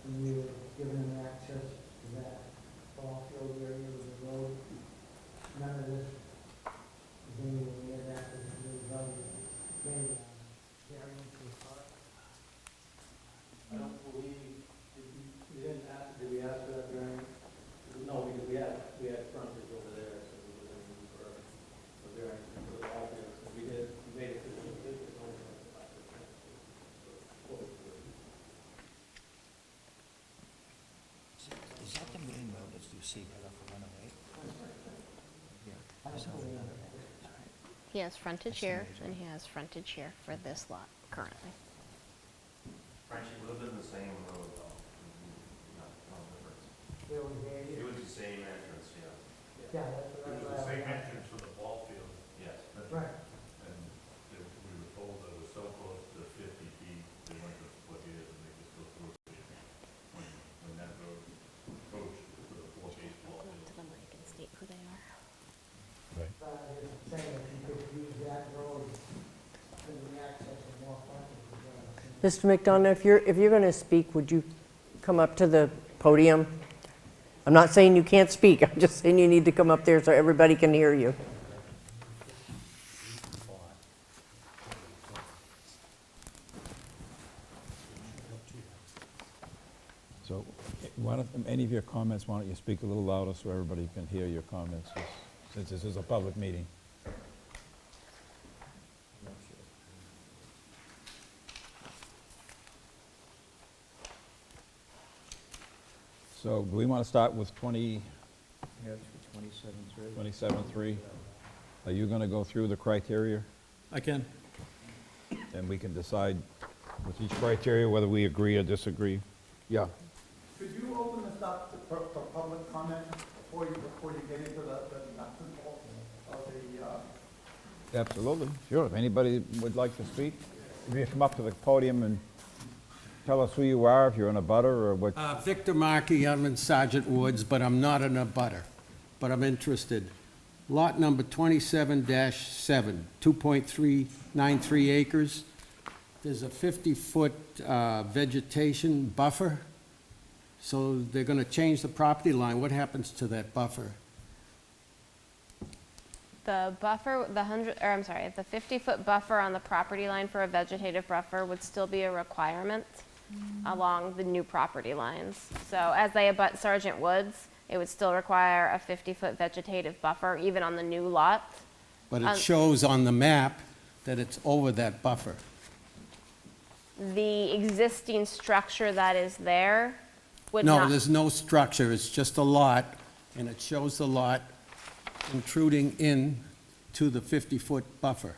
and you were giving him access to that ball field area with the road, none of this is anywhere near that, because it was already gave variance to the park. I don't believe, we didn't ask, did we ask for that variance? No, because we had He has frontage here, and he has frontage here for this lot currently. Frank, you live in the same road, though. No difference. It was the same entrance, yeah. Yeah, that's what It was the same entrance for the ball field. Yes. Right. And we were told that it was so close to 50 feet, they went to split hairs and they just go through it. When that road approached to the four baseball Go up fields. to the mic and state who they are. Saying if you could use that road for the access and more frontage. Mr. McDonough, if you're going to speak, would you come up to the podium? I'm not saying you can't speak, I'm just saying you need to come up there so everybody can hear you. So, why don't, any of your comments, why don't you speak a little louder so everybody can hear your comments, since this is a public meeting? So, do we want to start with 27-3? Are you going to go through the criteria? I can. And we can decide with each criteria whether we agree or disagree? Yeah. Could you open this up for public comment before you get into the nuts and bolts of the, Absolutely, sure. If anybody would like to speak, if you come up to the podium and tell us who you are, if you're in a butter or what. Victor Markey, I'm in Sergeant Woods, but I'm not in a butter, but I'm interested. Lot number 27-7, 2.393 acres. There's a 50-foot vegetation buffer, so they're going to change the property line. What happens to that buffer? The buffer, the 50-foot buffer on the property line for a vegetative buffer would still be a requirement along the new property lines. So as they abut Sergeant Woods, it would still require a 50-foot vegetative buffer, even on the new lot. But it shows on the map that it's over that buffer. The existing structure that is there would not. No, there's no structure, it's just a lot, and it shows the lot intruding in to the 50-foot buffer.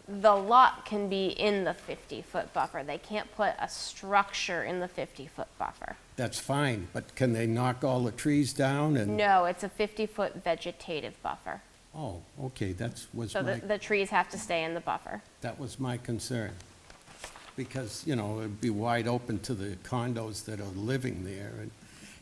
The lot can be in the 50-foot buffer. They can't put a structure in the 50-foot buffer. That's fine, but can they knock all the trees down and? No, it's a 50-foot vegetative buffer. Oh, okay, that was So my, the trees have to stay in the buffer. that was my concern. Because, you know, it'd be wide open to the condos that are living there.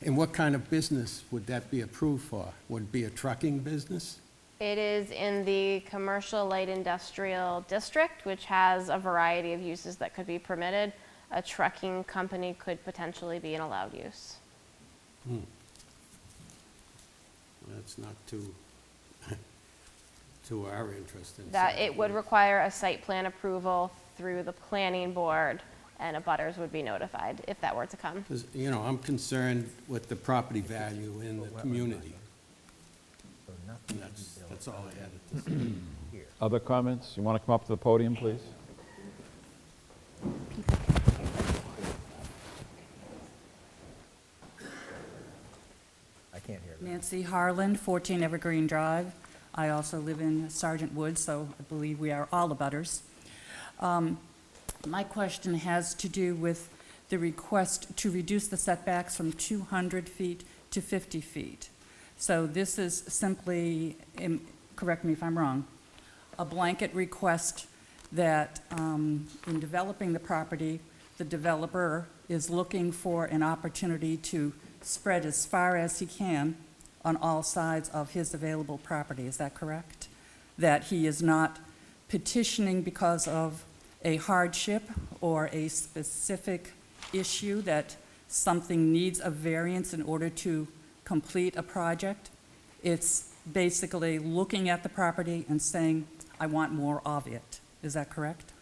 And what kind of business would that be approved for? Would it be a trucking business? It is in the commercial light industrial district, which has a variety of uses that could be permitted. A trucking company could potentially be an allowed use. That's not too, to our interest in. That it would require a site plan approval through the planning board, and abutters would be notified if that were to come. 'Cause, you know, I'm concerned with the property value in the community. And that's all I had to say. Other comments? You want to come up to the podium, please? I can't hear that. Nancy Harlan, 14 Evergreen Drive. I also live in Sergeant Woods, so I believe we are all abutters. My question has to do with the request to reduce the setbacks from 200 feet to 50 feet. So this is simply, correct me if I'm wrong, a blanket request that in developing the property, the developer is looking for an opportunity to spread as far as he can on all sides of his available property. Is that correct? That he is not petitioning because of a hardship or a specific issue, that something needs a variance in order to complete a project. It's basically looking at the property and saying, I want more of it. Is that correct?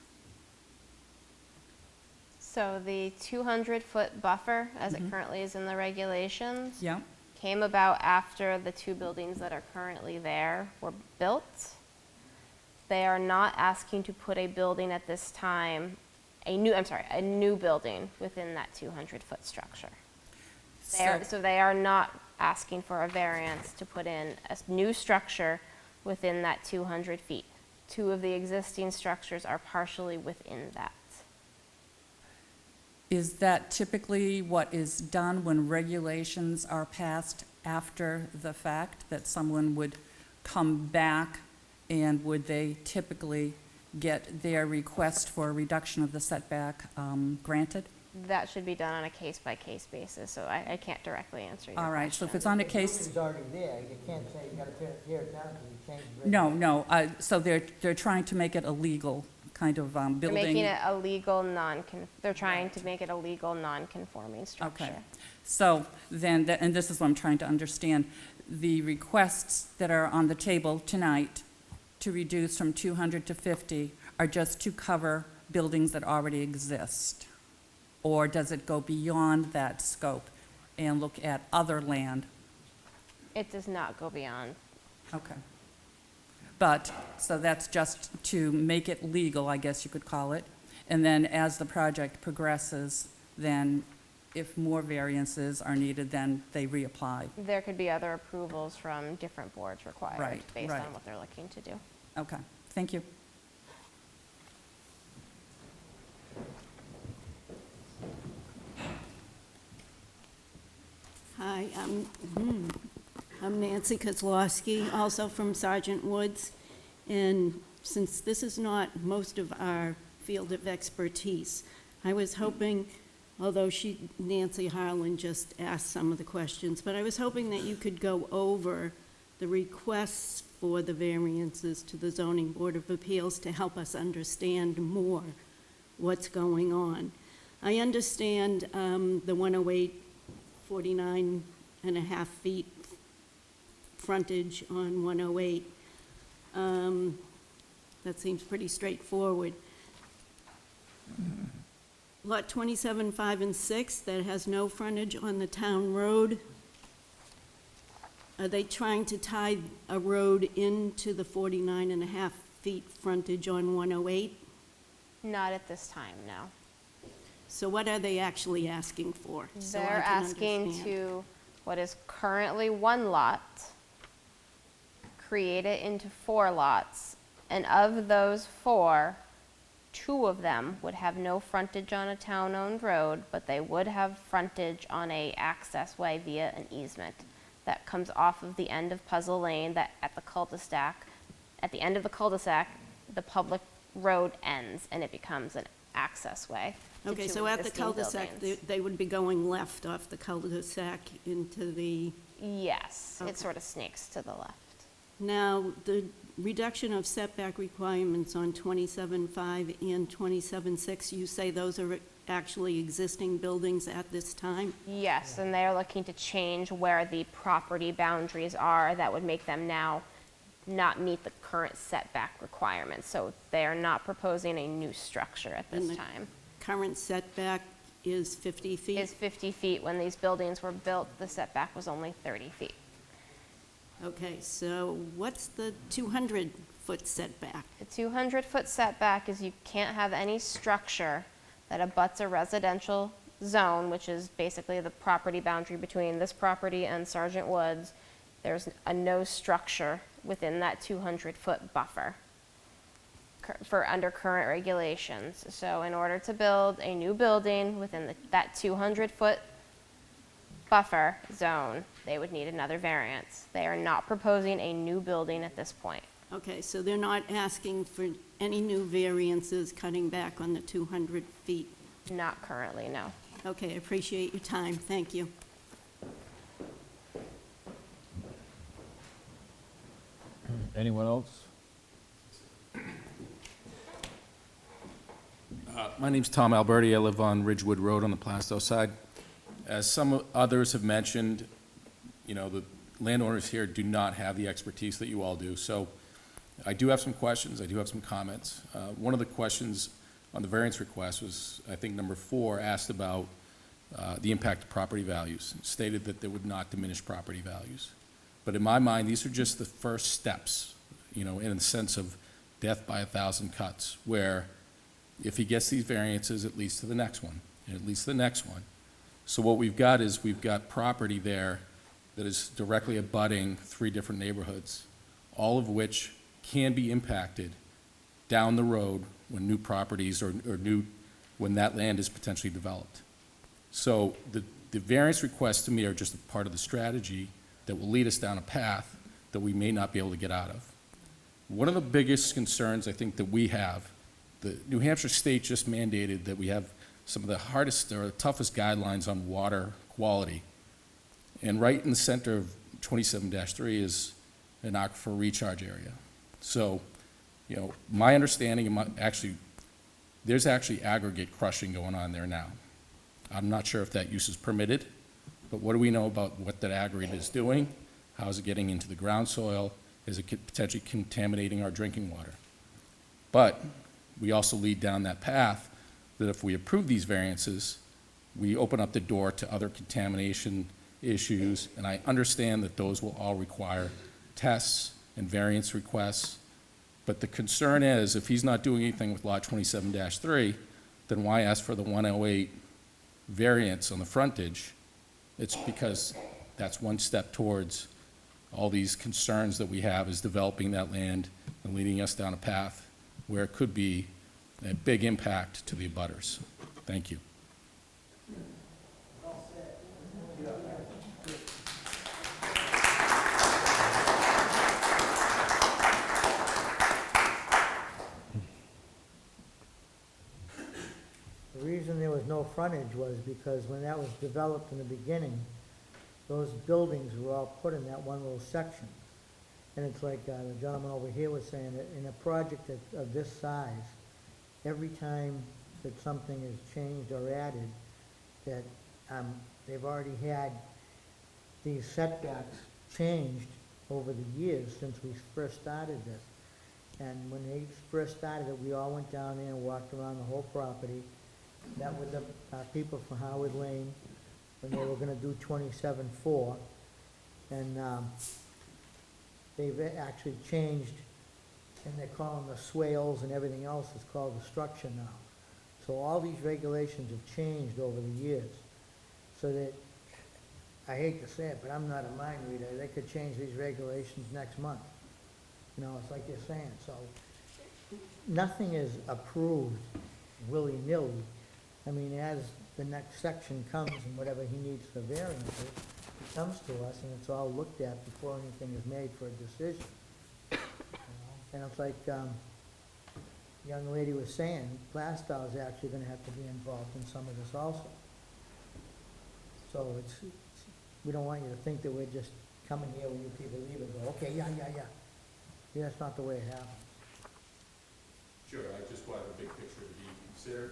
So the 200-foot buffer, as it currently is in the regulations, Yeah. came about after the two buildings that are currently there were built. They are not asking to put a building at this time, a new building within that 200-foot structure. So they are not asking for a variance to put in a new structure within that 200 feet. Two of the existing structures are partially within that. Is that typically what is done when regulations are passed after the fact, that someone would come back, and would they typically get their request for a reduction of the setback granted? That should be done on a case-by-case basis, so I can't directly answer your question. All right, so if it's on a The case, building's already there, you can't say you gotta tear it down because you changed the no, so they're trying to make it a legal kind of They're building? making it a legal they're trying to make it a legal non-conforming structure. Okay. So then, and this is what I'm trying to understand, the requests that are on the table tonight to reduce from 200 to 50 are just to cover buildings that already exist? Or does it go beyond that scope and look at other land? It does not go beyond. Okay. But, so that's just to make it legal, I guess you could call it. And then as the project progresses, then if more variances are needed, then they reapply. There could be other approvals from different boards required Right, based right. on what they're looking to do. Okay, thank you. Hi, I'm Nancy Kozlowski, also from Sergeant Woods. And since this is not most of our field of expertise, I was hoping, although Nancy Harlan just asked some of the questions, but I was hoping that you could go over the requests for the variances to the Zoning Board of Appeals to help us understand more what's going on. I understand the 108, 49 and a half feet frontage on 108. That seems pretty straightforward. Lot 27, 5, and 6, that has no frontage on the town road. Are they trying to tie a road into the 49 and a half feet frontage on 108? Not at this time, no. So what are they actually asking for? So I They're can asking understand. to, what is currently one lot, create it into 4 lots, and of those 4, 2 of them would have no frontage on a town-owned road, but they would have frontage on a access way via an easement that comes off of the end of Puzzle Lane, that at the cul-de-sac. At the end of the cul-de-sac, the public road ends and it becomes an access way to Okay, 2 so at the existing cul-de-sac, buildings. they would be going left off the cul-de-sac into the, Yes, Okay. it sort of snakes to the left. now, the reduction of setback requirements on 27.5 and 27.6, you say those are actually existing buildings at this time? Yes, and they're looking to change where the property boundaries are that would make them now not meet the current setback requirements. So they are not proposing a new structure at And this the time. Current setback is 50 feet? Is 50 feet. When these buildings were built, the setback was only 30 feet. Okay, so what's the 200-foot setback? The 200-foot setback is you can't have any structure that abuts a residential zone, which is basically the property boundary between this property and Sergeant Woods. There's a no structure within that 200-foot buffer for under current regulations. So in order to build a new building within that 200-foot buffer zone, they would need another variance. They are not proposing a new building at this point. Okay, so they're not asking for any new variances cutting back on the 200 feet? Not currently, no. Okay, I appreciate your time, thank you. Anyone else? My name's Tom Alberti. I live on Ridgewood Road on the Plastow side. As some others have mentioned, you know, the landowners here do not have the expertise that you all do. So I do have some questions. I do have some comments. One of the questions on the variance request was, I think, number 4, asked about the impact of property values. It stated that they would not diminish property values. But in my mind, these are just the first steps, you know, in the sense of death by 1,000 cuts, where if he gets these variances, it leads to the next one, and it leads to the next one. So what we've got is we've got property there that is directly abutting 3 different neighborhoods, all of which can be impacted down the road when new properties or when that land is potentially developed. So the variance requests to me are just a part of the strategy that will lead us down a path that we may not be able to get out of. One of the biggest concerns I think that we have, the New Hampshire state just mandated that we have some of the hardest or the toughest guidelines on water quality. And right in the center of 27-3 is an aquifer recharge area. So, my understanding, there's actually aggregate crushing going on there now. I'm not sure if that use is permitted, but what do we know about what that aggregate is doing? How is it getting into the ground soil? Is it potentially contaminating our drinking water? But we also lead down that path that if we approve these variances, we open up the door to other contamination issues, and I understand that those will all require tests and variance requests. But the concern is, if he's not doing anything with lot 27-3, then why ask for the 108 variance on the frontage? It's because that's one step towards all these concerns that we have is developing that land and leading us down a path where it could be a big impact to the abutters. Thank you. The reason there was no frontage was because when that was developed in the beginning, those buildings were all put in that one little section. And it's like the gentleman over here was saying, that in a project of this size, every time that something is changed or added, that they've already had these setbacks changed over the years since we first started this. And when they first started it, we all went down there and walked around the whole property. Met with the people from Howard Lane when they were gonna do 27-4. And they've actually changed, and they're calling the swales and everything else is called the structure now. So all these regulations have changed over the years. So that, I hate to say it, but I'm not a mind reader. They could change these regulations next month. It's like you're saying. So nothing is approved willy-nilly. I mean, as the next section comes and whatever he needs for variances, it comes to us and it's all looked at before anything is made for a decision. And it's like the young lady was saying, Plastow is actually gonna have to be involved in some of this also. So we don't want you to think that we're just coming here when you people leave and go, okay, yeah. Yeah, that's not the way it happens. Sure, I just wanted the big picture to be considered,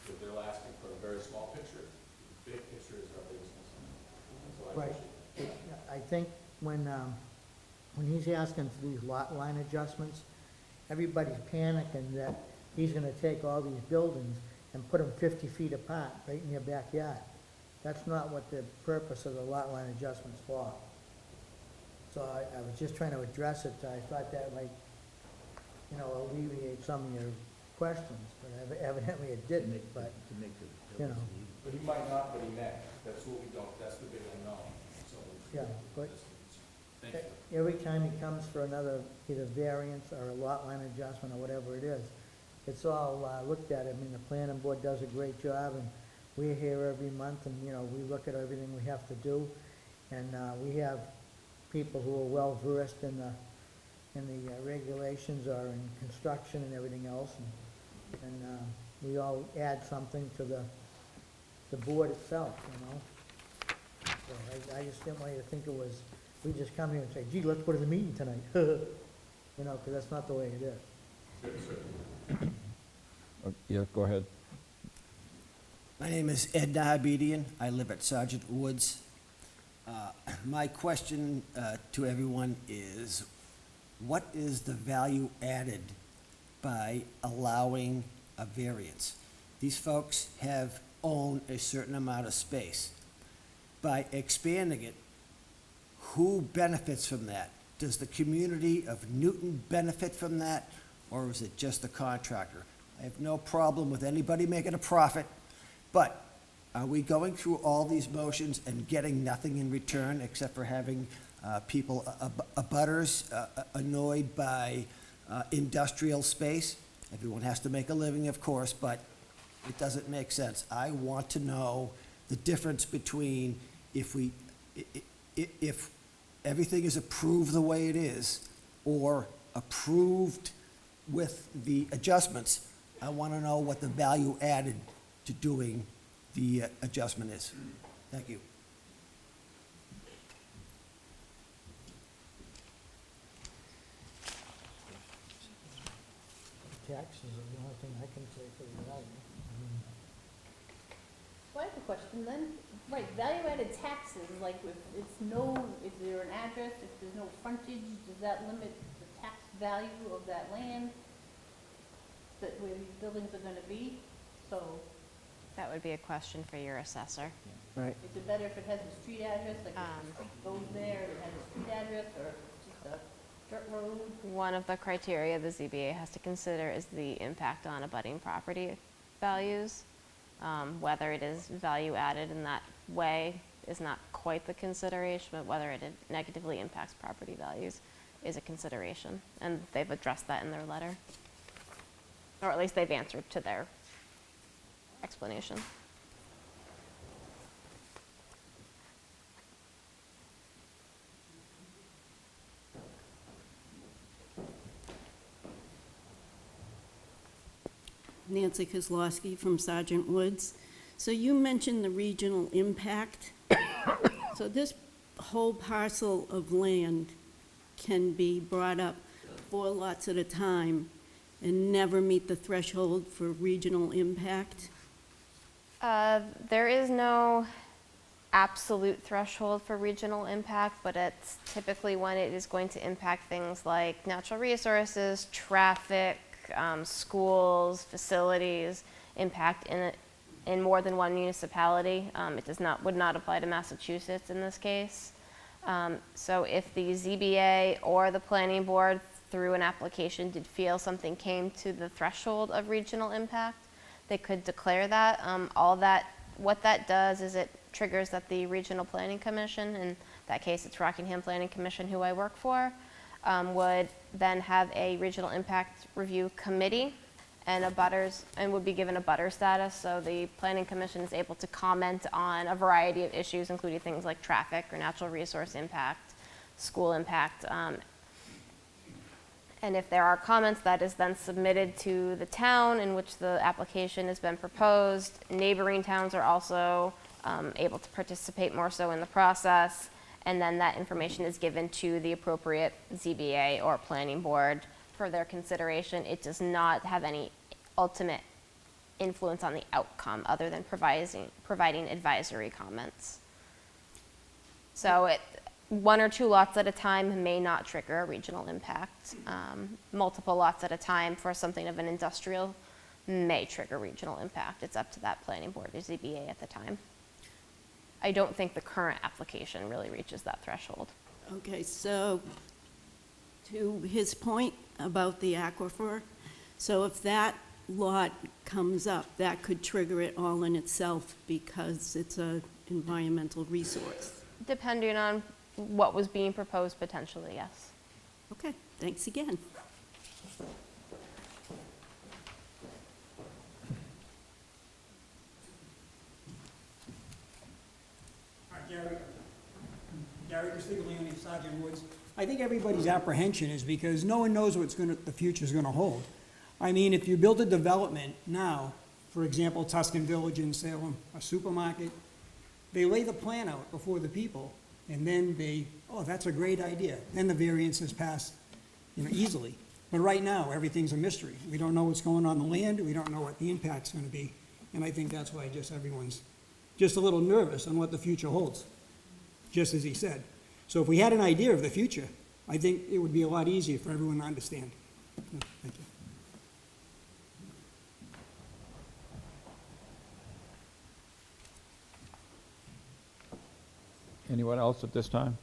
because they're asking for a very small picture. The big picture is our biggest concern. So I Right. appreciate I think when he's asking for these lot line adjustments, everybody's panicking that he's gonna take all these buildings and put them 50 feet apart, right in your backyard. That's not what the purpose of the lot line adjustment's for. So I was just trying to address it. I thought that might, alleviate some of your questions, but evidently it didn't, but, But he might not, but he may. That's what we don't, that's the big unknown, so. yeah, but Thank you. every time he comes for another either variance or a lot line adjustment or whatever it is, it's all looked at. I mean, the planning board does a great job, and we're here every month, and, we look at everything we have to do. And we have people who are well-versed in the regulations or in construction and everything else. And we all add something to the board itself, So I just didn't want you to think it was, we just come here and say, gee, let's go to the meeting tonight. Because that's not the way it is. Yeah, go ahead. My name is Ed Nahabedian. I live at Sergeant Woods. My question to everyone is, what is the value added by allowing a variance? These folks have owned a certain amount of space. By expanding it, who benefits from that? Does the community of Newton benefit from that, or is it just the contractor? I have no problem with anybody making a profit, but Are we going through all these motions and getting nothing in return except for having people, abutters, annoyed by industrial space? Everyone has to make a living, of course, but it doesn't make sense. I want to know the difference between if everything is approved the way it is, or approved with the adjustments. I want to know what the value added to doing the adjustment is. Thank you. Taxes are the only thing I can say for the value. Well, I have a question then. Right, value-added taxes, like if there an address, if there's no frontage, does that limit the tax value of that land where these buildings are gonna be? So, That would be a question for your assessor. Right. is it better if it has a street address, like if the street goes there, it has a street address, or just a dirt road? One of the criteria the ZBA has to consider is the impact on abutting property values. Whether it is value added in that way is not quite the consideration, but whether it negatively impacts property values is a consideration. And they've addressed that in their letter. Or at least they've answered to their explanation. Nancy Kozlowski from Sergeant Woods. So you mentioned the regional impact. So this whole parcel of land can be brought up 4 lots at a time and never meet the threshold for regional impact? There is no absolute threshold for regional impact, but it's typically when it is going to impact things like natural resources, traffic, schools, facilities, impact in more than one municipality. It would not apply to Massachusetts in this case. So if the ZBA or the planning board through an application did feel something came to the threshold of regional impact, they could declare that. What that does is it triggers that the Regional Planning Commission, in that case it's Rockingham Planning Commission who I work for, would then have a regional impact review committee and would be given a butter status. So the Planning Commission is able to comment on a variety of issues, including things like traffic or natural resource impact, school impact. And if there are comments, that is then submitted to the town in which the application has been proposed. Neighboring towns are also able to participate more so in the process. And then that information is given to the appropriate ZBA or planning board for their consideration. It does not have any ultimate influence on the outcome other than providing advisory comments. So 1 or 2 lots at a time may not trigger a regional impact. Multiple lots at a time for something of an industrial may trigger regional impact. It's up to that planning board or ZBA at the time. I don't think the current application really reaches that threshold. Okay, so to his point about the aquifer, so if that lot comes up, that could trigger it all in itself because it's an environmental resource. Depending on what was being proposed, potentially, yes. Okay, thanks again. Gary Castiglione, Sergeant Woods. I think everybody's apprehension is because no one knows what the future's gonna hold. I mean, if you build a development now, for example, Tuscan Village in Salem, a supermarket, they lay the plan out before the people, and then oh, that's a great idea. Then the variance is passed, easily. But right now, everything's a mystery. We don't know what's going on the land, we don't know what the impact's gonna be. And I think that's why everyone's just a little nervous on what the future holds, just as he said. So if we had an idea of the future, I think it would be a lot easier for everyone to understand. Thank you. Anyone else at this time?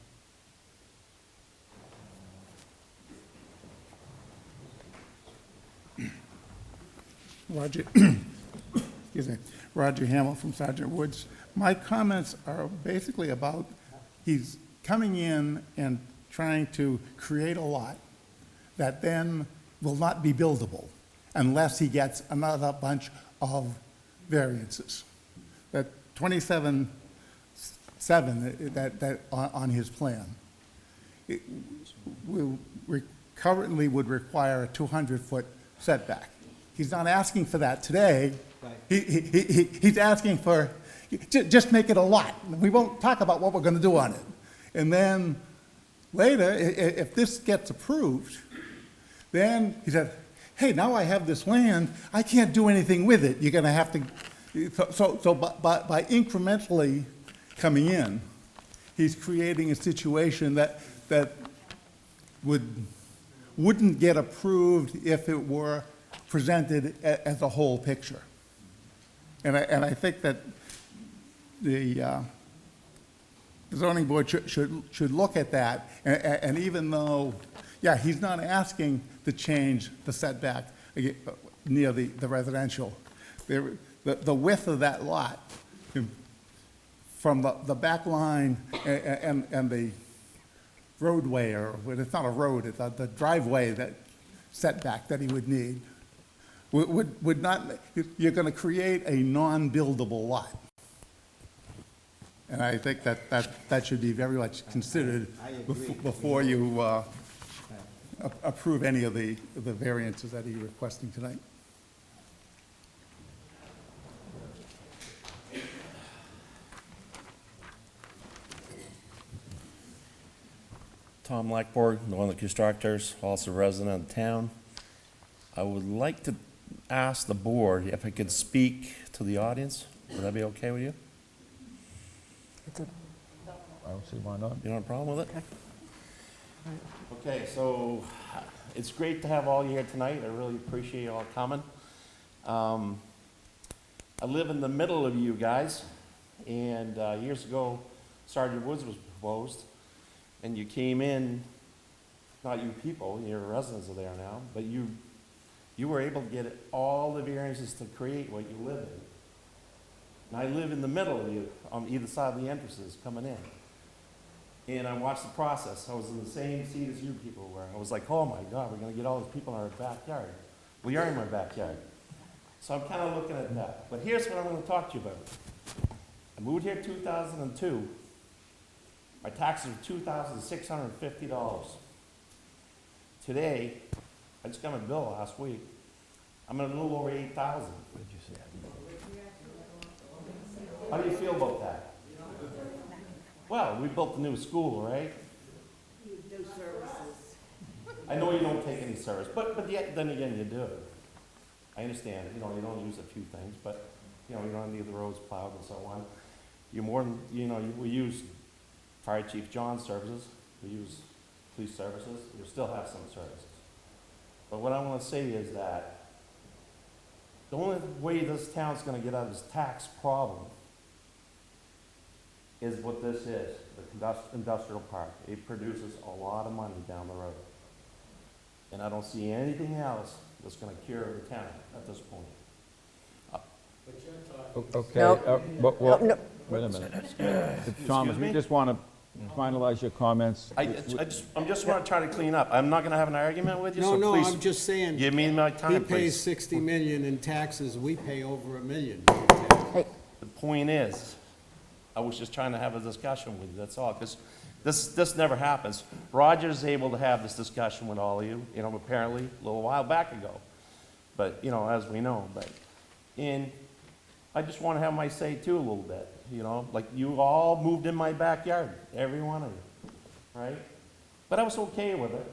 Roger, Excuse me, Roger Hamill from Sergeant Woods. My comments are basically about, he's coming in and trying to create a lot that then will not be buildable unless he gets another bunch of variances. That 27-7 that on his plan, it currently would require a 200-foot setback. He's not asking for that today. He's asking for, just make it a lot. We won't talk about what we're going to do on it. And then later, if this gets approved, then he said, hey, now I have this land, I can't do anything with it. You're going to have to, so by incrementally coming in, he's creating a situation that wouldn't get approved if it were presented as a whole picture. And I think that the zoning board should look at that, and even though, yeah, he's not asking to change the setback near the residential, the width of that lot from the back line and the roadway, or it's not a road, it's the driveway that setback that he would need, would not, you're going to create a non-buildable lot. And I think that should be very much considered before you approve any of the variances that he's requesting tonight. Tom Lackborg, one of the constructors, also a resident of the town. I would like to ask the board if I could speak to the audience. Would that be okay with you? I don't see why not. You don't have a problem with it? Okay, so it's great to have all you here tonight. I really appreciate you all coming. I live in the middle of you guys, and years ago, Sergeant Woods was proposed, and you came in, not you people, your residents are there now, but you were able to get all the variances to create what you live in. And I live in the middle of you, on either side of the entrances coming in. And I watched the process. I was in the same seat as you people were. I was like, oh my God, we're gonna get all these people in our backyard. Well, you're in my backyard. So I'm kind of looking at that. But here's what I'm gonna talk to you about. I moved here in 2002. My taxes were $2,650. Today, I just got my bill last week. I'm at a little over $8,000. What did you say? How do you feel about that? Well, we built a new school, right? You do services. I know you don't take any service, but yet, then again, you do. I understand, you don't use a few things, but, you don't need the roads plowed and so on. You're more than, we use Fire Chief John's services, we use police services, we still have some services. But what I want to say is that the only way this town's going to get out of this tax problem is what this is, the industrial park. It produces a lot of money down the road. And I don't see anything else that's going to cure the town at this point. Okay, Nope. No. wait a minute. Tom, if you just want to finalize your comments. I'm just want to try to clean up. I'm not going to have an argument with you, so No, please I'm just saying, give me my time, he please. pays 60 million in taxes, we pay over $1 million. The point is, I was just trying to have a discussion with you, that's all, because this never happens. Roger's able to have this discussion with all of you, apparently a little while back ago. But, as we know, and I just want to have my say too a little bit, like you all moved in my backyard, every one of you, right? But I was okay with it.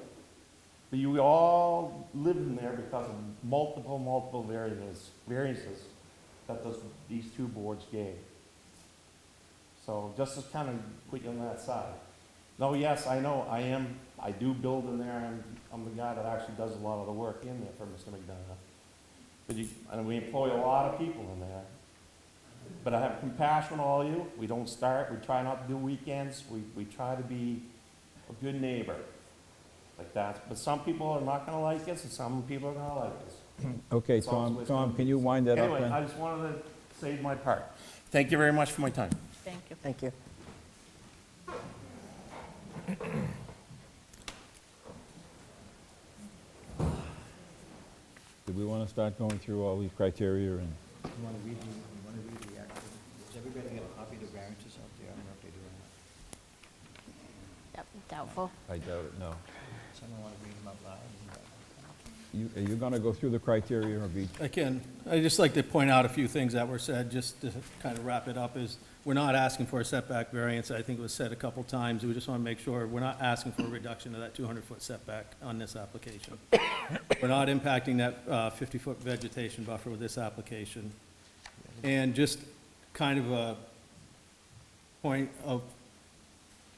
But you all lived in there because of multiple variances that these two boards gave. So just to kind of put you on that side. No, yes, I know, I do build in there, and I'm the guy that actually does a lot of the work in there for Mr. McDonough. And we employ a lot of people in there. But I have compassion on all of you. We don't start, we try not to do weekends. We try to be a good neighbor like that. But some people are not gonna like us, and some people are gonna like us. Okay, That's all Tom, it's gonna can be. you wind that up Anyway, then? I just wanted to saved my part. Thank you very much for my time. Thank you. Thank you. Do we want to start going through all these criteria and? You want to read the actual, does everybody get a copy of the variances out there? I don't know if they do or not. Yep, doubtful. I doubt it, no. Someone want to read them out loud? Are you going to go through the criteria of each? I can. I'd just like to point out a few things that were said, just to kind of wrap it up, is we're not asking for a setback variance. I think it was said a couple times. We just want to make sure we're not asking for a reduction of that 200-foot setback on this application. We're not impacting that 50-foot vegetation buffer with this application. And just kind of a point of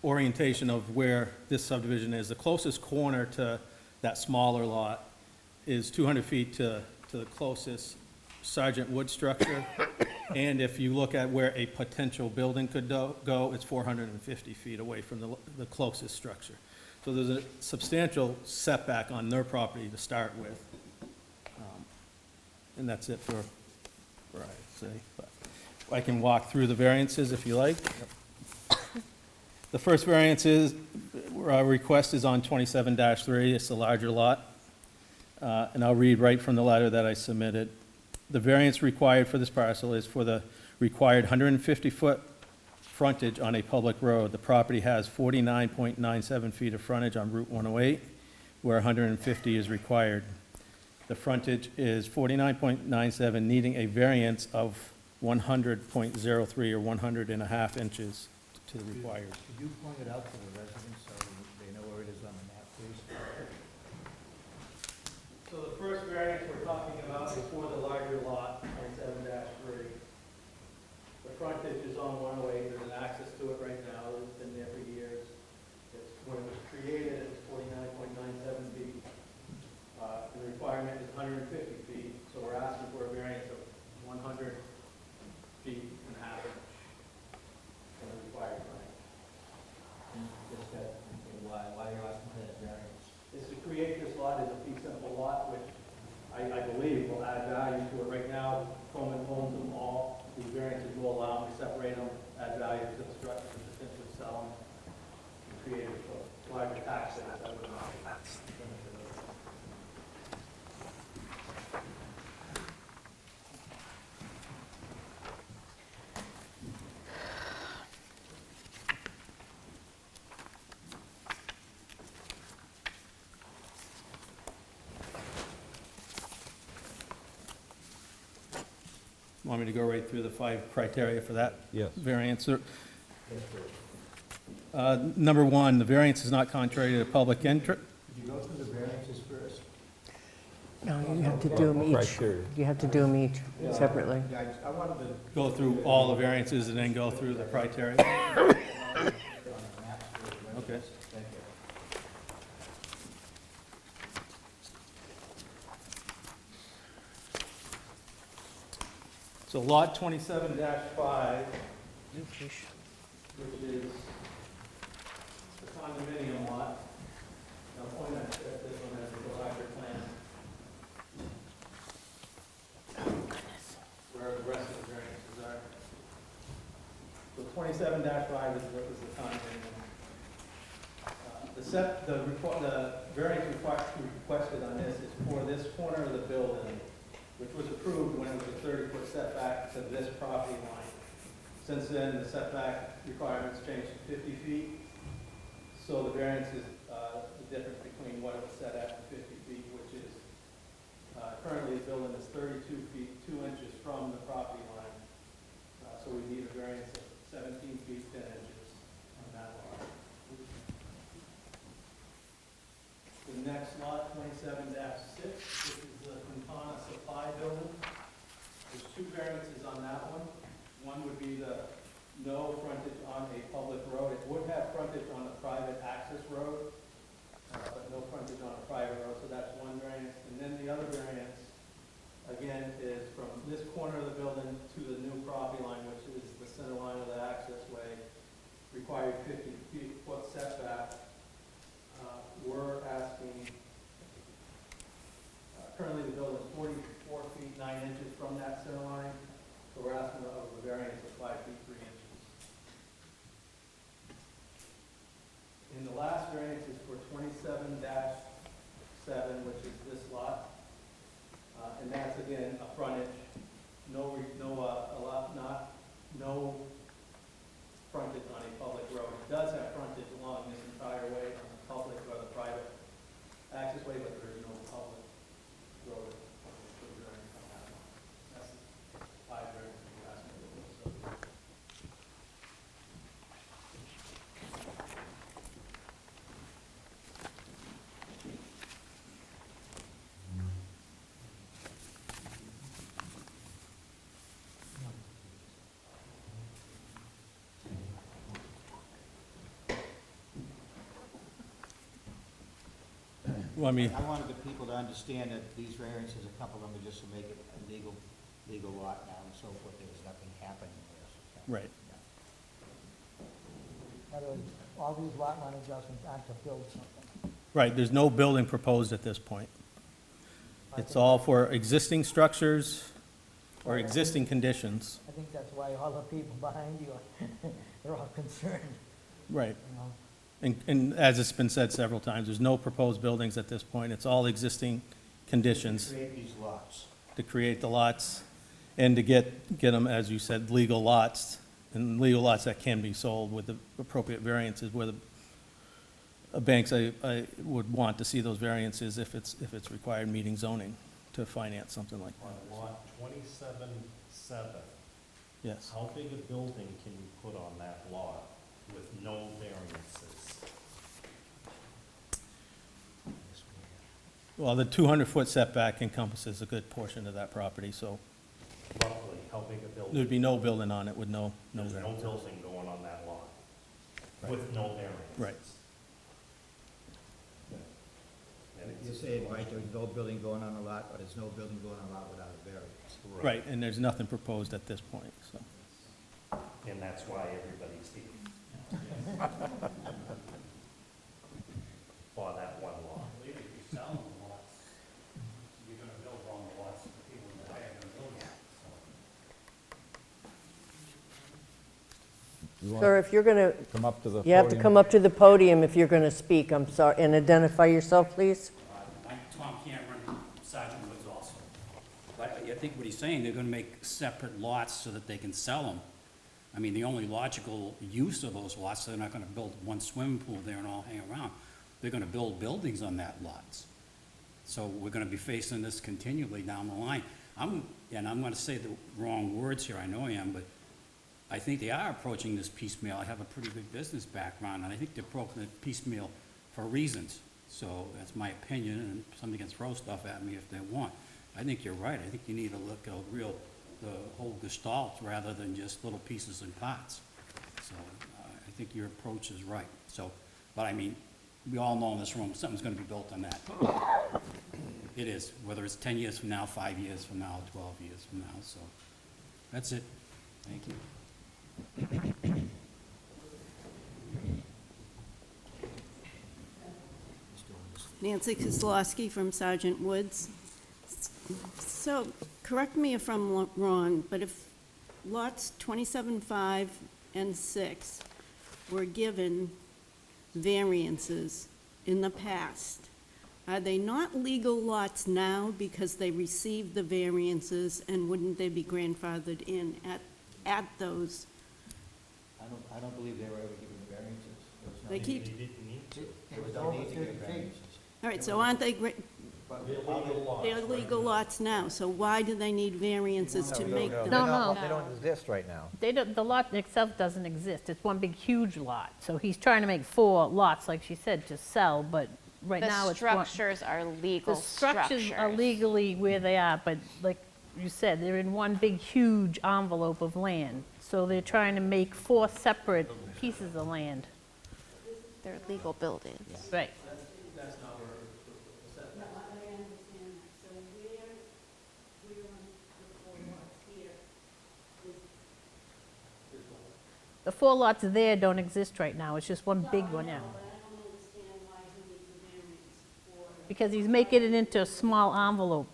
orientation of where this subdivision is. The closest corner to that smaller lot is 200 feet to the closest Sergeant Wood structure. And if you look at where a potential building could go, it's 450 feet away from the closest structure. So there's a substantial setback on their property to start with. And that's it for what I'd say. But I can walk through the variances if you like. The first variance is, request is on 27-3. It's the larger lot. And I'll read right from the letter that I submitted. The variance required for this parcel is for the required 150-foot frontage on a public road. The property has 49.97 feet of frontage on Route 108, where 150 is required. The frontage is 49.97, needing a variance of 100.03 or 100.5 inches to the required. Could you point it out to the residents so they know where it is on the map, please? So the first variance we're talking about is for the larger lot, 27-3. The frontage is on 108, there's an access to it right now, it's been there for years. When it was created, it was 49.97 feet. The requirement is 150 feet, so we're asking for a variance of 100 feet and a half inch from the required frontage. Why are you asking for that variance? Is to create this lot as a fee simple lot, which I believe will add value to it. Right now, Coleman owns them all. These variances will allow them to separate them, add value to the structure, and potentially sell them, and create a larger tax base. That would not be Want me to go right through the 5 criteria for that? Yes. Variance? Number 1, the variance is not contrary to the public interest. Could you go through the variances first? No, you have to do them each. Criteria. You have to do them each separately. Yeah, I wanted to. Go through all the variances and then go through the criteria. Okay. Thank you. So lot 27-5, which is the condominium lot. I'll point at this one as the larger plan. Where the rest of the variances are. So 27-5 is the condominium. The variance requested on this is for this corner of the building, which was approved when it was a 30-foot setback to this property line. Since then, the setback requirements changed to 50 feet. So the variance is the difference between what it was set at and 50 feet, which is currently the building is 32 feet, 2 inches from the property line. So we need a variance of 17 feet, 10 inches on that lot. The next lot, 27-6, this is the Quintana Supply Building. There's 2 variances on that one. One would be the no frontage on a public road. It would have frontage on a private access road, but no frontage on a private road, so that's one variance. And then the other variance, again, is from this corner of the building to the new property line, which is the center line of the access way, required 50-foot setback. We're asking, currently the building is 44 feet 9 inches from that center line, so So we're asking of a variance of 5 feet 3 inches. And the last variance is for 27-7, which is this lot. And that's again a frontage, no frontage on a public road. It does have frontage along this entire way on the public or the private access way, but there is no public road. That's 5 variances we're asking for. Well, I mean, I wanted the people to understand that these variances, a couple of them are just to make it a legal lot now and so forth. There was nothing happening there. right. In other words, all these lot line adjustments aren't to build something. Right, there's no building proposed at this point. It's all for existing structures or existing conditions. I think that's why all the people behind you, they're all concerned, Right. you know? And as it's been said several times, there's no proposed buildings at this point. It's all existing conditions Create these lots. to create the lots and to get them, as you said, legal lots, and legal lots that can be sold with the appropriate variances, where the banks, I would want to see those variances if it's required meeting zoning to finance something like that. On lot 27-7, Yes. how big a building can you put on that lot with no variances? Well, the 200-foot setback encompasses a good portion of that property, so Roughly, how big a building? there'd be no building on it with no There's no variance. building going on that lot Right. with no variances. Right. And it's- You're saying, right, there's no building going on a lot, or there's no building going on a lot without a variance. Right, and there's nothing proposed at this point, so. And that's why everybody's here. For that one lot. If you sell them lots, you're gonna build on the lots, the people in the way are gonna build on. You want Sir, if you're going to, Come up to the you have to podium. come up to the podium if you're going to speak, I'm sorry, and identify yourself, please. I'm Tom Cameron, Sergeant Woods also. But I think what he's saying, they're gonna make separate lots so that they can sell them. I mean, the only logical use of those lots, they're not gonna build one swimming pool there and all hang around. They're gonna build buildings on that lots. So we're gonna be facing this continually down the line. I'm gonna say the wrong words here, I know I am, but I think they are approaching this piecemeal. I have a pretty good business background, and I think they're approaching it piecemeal for reasons. So that's my opinion, and somebody can throw stuff at me if they want. I think you're right. I think you need to look at the whole gestalt rather than just little pieces and parts. So I think your approach is right. So, but I mean, we all know in this room, something's gonna be built on that. It is, whether it's 10 years from now, 5 years from now, 12 years from now, so that's it. Thank you. Nancy Kozlowski from Sergeant Woods. So, correct me if I'm wrong, but if lots 27, 5, and 6 were given variances in the past, are they not legal lots now because they received the variances, and wouldn't they be grandfathered in at those? I don't believe they were ever given variances. There was no They need- keep, You didn't need to. There was no need to give variances. all right, so aren't they, But They're legal lots. they're legal lots now, so why do they need variances to make them? No. They don't exist right now. The lot itself doesn't exist. It's one big, huge lot. So he's trying to make 4 lots, like she said, to sell, but right now The it's one. structures are legal The structures are structures. legally where they are, but like you said, they're in one big, huge envelope of land. So they're trying to make 4 separate pieces of land. They're legal buildings. Right. That's not where the setback. The 4 lots there don't exist right now. It's just one big one, yeah. Because he's making it into a small envelope.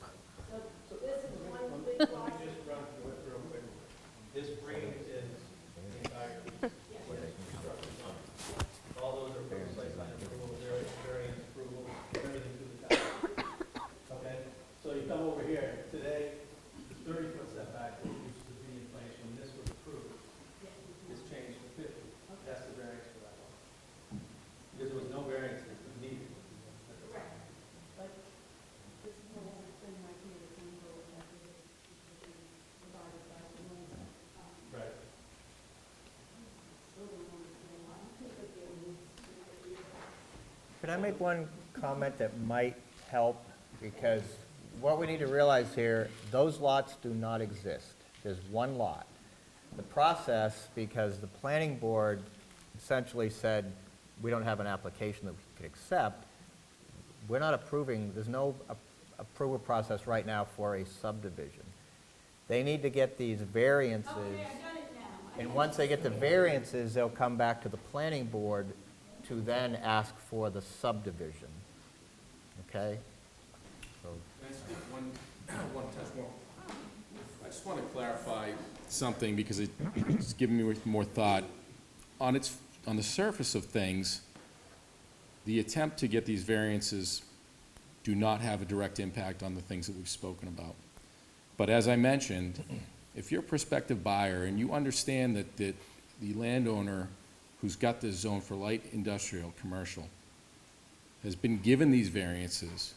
Can I make one comment that might help? Because what we need to realize here, those lots do not exist. There's one lot. The process, because the planning board essentially said, we don't have an application that we could accept, we're not approving, there's no approval process right now for a subdivision. They need to get these variances. And once they get the variances, they'll come back to the planning board to then ask for the subdivision. Okay? So, Can I speak one touch more? I just want to clarify something because it's given me more thought. On the surface of things, the attempt to get these variances do not have a direct impact on the things that we've spoken about. But as I mentioned, if you're a prospective buyer and you understand that the landowner who's got this zone for light industrial, commercial, has been given these variances,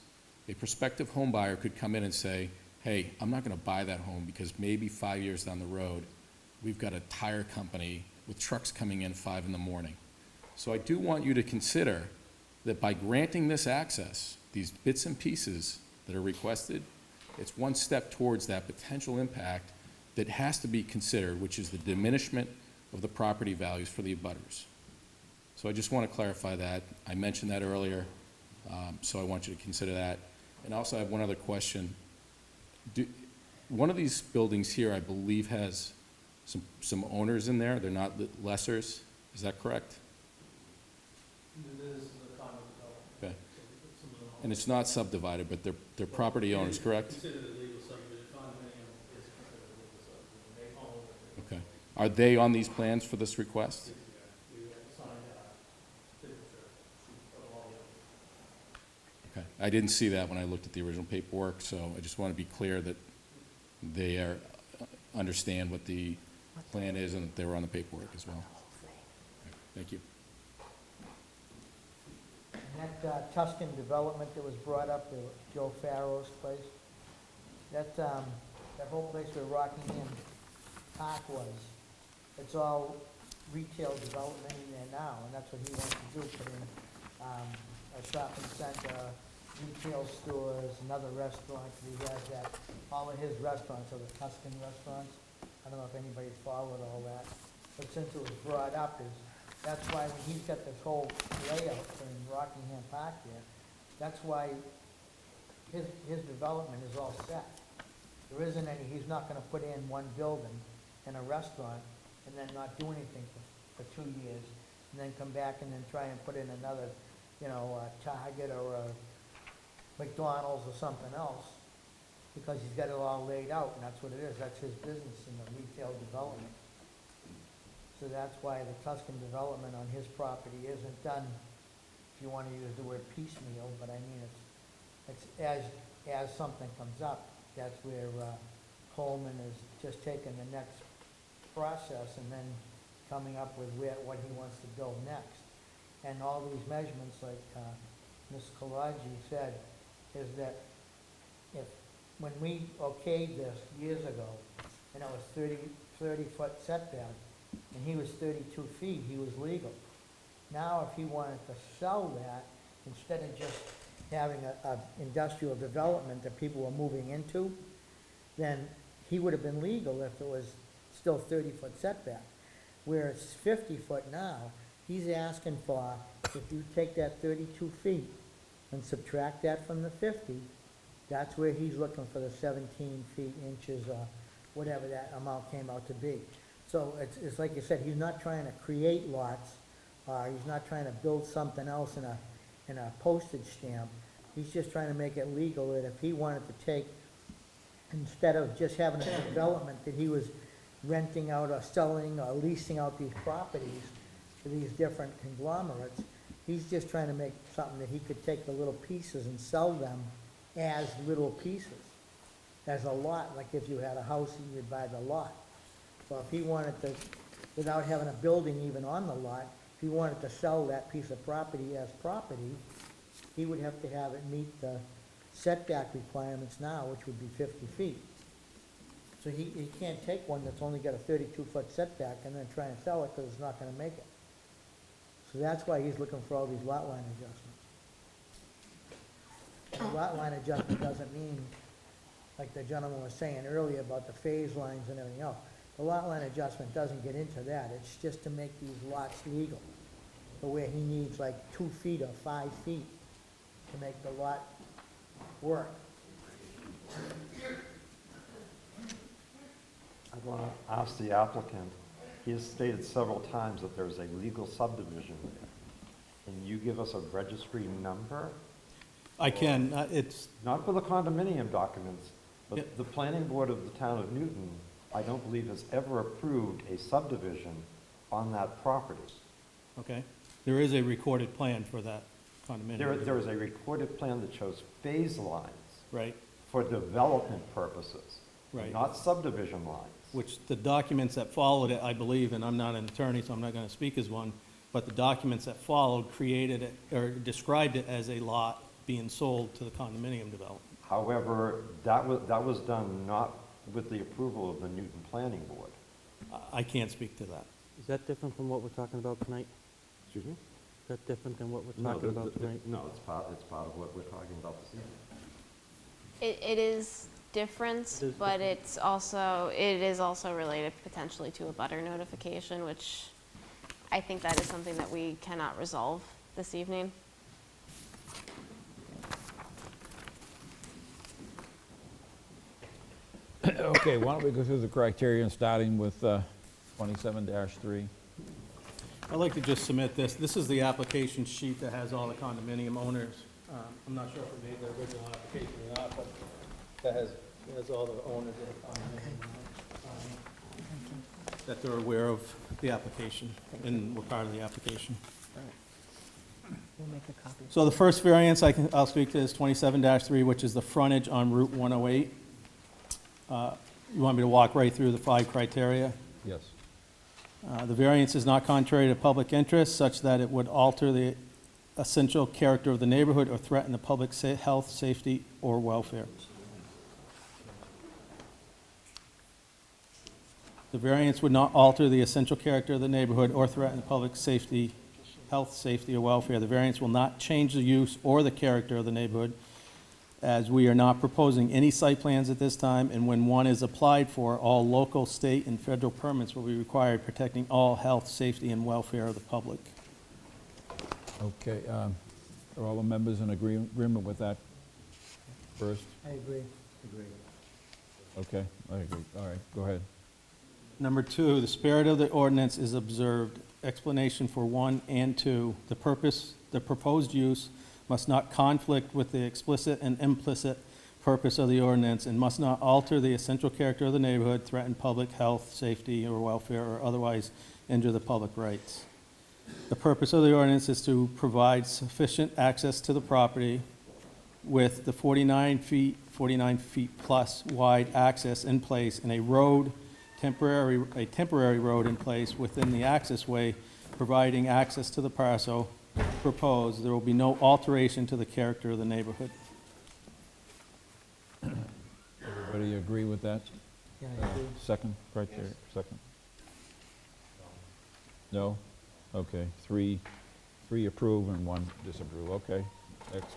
a prospective home buyer could come in and say, hey, I'm not going to buy that home because maybe 5 years down the road, we've got a tire company with trucks coming in 5 in the morning. So I do want you to consider that by granting this access, these bits and pieces that are requested, it's one step towards that potential impact that has to be considered, which is the diminishment of the property values for the abutters. So I just want to clarify that. I mentioned that earlier, so I want you to consider that. And also I have one other question. One of these buildings here, I believe, has some owners in there. They're not lessers. Is that correct? Okay. And it's not subdivided, but they're property owners, correct? Okay. Are they on these plans for this request? Okay. I didn't see that when I looked at the original paperwork, so I just want to be clear that they understand what the plan is and that they were on the paperwork as well. Thank you. And that Tuscan development that was brought up, Joe Farrow's place, that whole place where Rockingham Park was, it's all retail development in there now, and that's what he wants to do, put in a shopping center, retail stores, another restaurant. He has that, all of his restaurants are the Tuscan restaurants. I don't know if anybody's followed all that, but since it was brought up, that's why when he's got this whole layout in Rockingham Park there, that's why his development is all set. There isn't any, he's not gonna put in one building and a restaurant and then not do anything for 2 years, and then come back and then try and put in another, Target or a McDonald's or something else, because he's got it all laid out, and that's what it is. That's his business in the retail development. So that's why the Tuscan development on his property isn't done, if you want to use the word piecemeal, but I mean, it's as something comes up. That's where Coleman is just taking the next process and then coming up with what he wants to build next. And all these measurements, like Ms. Kalaji said, is that when we okayed this years ago, and it was 30-foot setback, and he was 32 feet, he was legal. Now, if he wanted to sell that, instead of just having a industrial development that people were moving into, then he would have been legal if it was still 30-foot setback. Where it's 50 foot now, he's asking for, if you take that 32 feet and subtract that from the 50, that's where he's looking for the 17 feet, inches, or whatever that amount came out to be. So it's like you said, he's not trying to create lots, he's not trying to build something else in a postage stamp. He's just trying to make it legal that if he wanted to take, instead of just having a development that he was renting out or selling or leasing out these properties to these different conglomerates, he's just trying to make something that he could take the little pieces and sell them as little pieces, as a lot, like if you had a house and you'd buy the lot. So if he wanted to, without having a building even on the lot, if he wanted to sell that piece of property as property, he would have to have it meet the setback requirements now, which would be 50 feet. So he can't take one that's only got a 32-foot setback and then try and sell it because it's not going to make it. So that's why he's looking for all these lot line adjustments. A lot line adjustment doesn't mean, like the gentleman was saying earlier about the phase lines and everything else. The lot line adjustment doesn't get into that. It's just to make these lots legal. To where he needs like 2 feet or 5 feet to make the lot work. I want to ask the applicant, he has stated several times that there's a legal subdivision there. Can you give us a registry number? I can, it's, Not for the condominium documents, Yep. but the planning board of the town of Newton, I don't believe has ever approved a subdivision on that property. okay, there is a recorded plan for that condominium. There is a recorded plan that shows phase lines Right, for development purposes, Right. not subdivision lines. which the documents that followed it, I believe, and I'm not an attorney, so I'm not gonna speak as one, but the documents that followed created it, or described it as a lot being sold to the condominium development. However, that was done not with the approval of the Newton Planning Board. I can't speak to that. Is that different from what we're talking about tonight? Excuse me? Is that different than what we're No, talking about tonight? No, it's part of what we're talking about this evening. It is different, but it is also related potentially to a butter notification, which I think that is something that we cannot resolve this evening. Okay, why don't we go through the criteria, starting with 27-3? I'd like to just submit this. This is the application sheet that has all the condominium owners. I'm not sure if we made the original application or not, but that has all the owners of the condominium on it, that they're aware of the application and were part of the application. We'll make a copy. So the first variance I'll speak to is 27-3, which is the frontage on Route 108. You want me to walk right through the 5 criteria? Yes. The variance is not contrary to public interest such that it would alter the essential character of the neighborhood or threaten the public health, safety, or welfare. The variance would not alter the essential character of the neighborhood or threaten the public safety, health, safety, or welfare. The variance will not change the use or the character of the neighborhood, as we are not proposing any site plans at this time, and when one is applied for, all local, state, and federal permits will be required, protecting all health, safety, and welfare of the public. Okay, are all the members in agreement with that first? I agree. Okay, I agree. All right, go ahead. Number 2, the spirit of the ordinance is observed. Explanation for 1 and 2. The proposed use must not conflict with the explicit and implicit purpose of the ordinance and must not alter the essential character of the neighborhood, threaten public health, safety, or welfare, or otherwise injure the public rights. The purpose of the ordinance is to provide sufficient access to the property with the 49 feet plus wide access in place and a temporary road in place within the access way, providing access to the parcel proposed. There will be no alteration to the character of the neighborhood. Everybody agree with that? Yeah, I agree. Second criteria, second? No? Okay, 3 approve and 1 disapprove, okay. Next.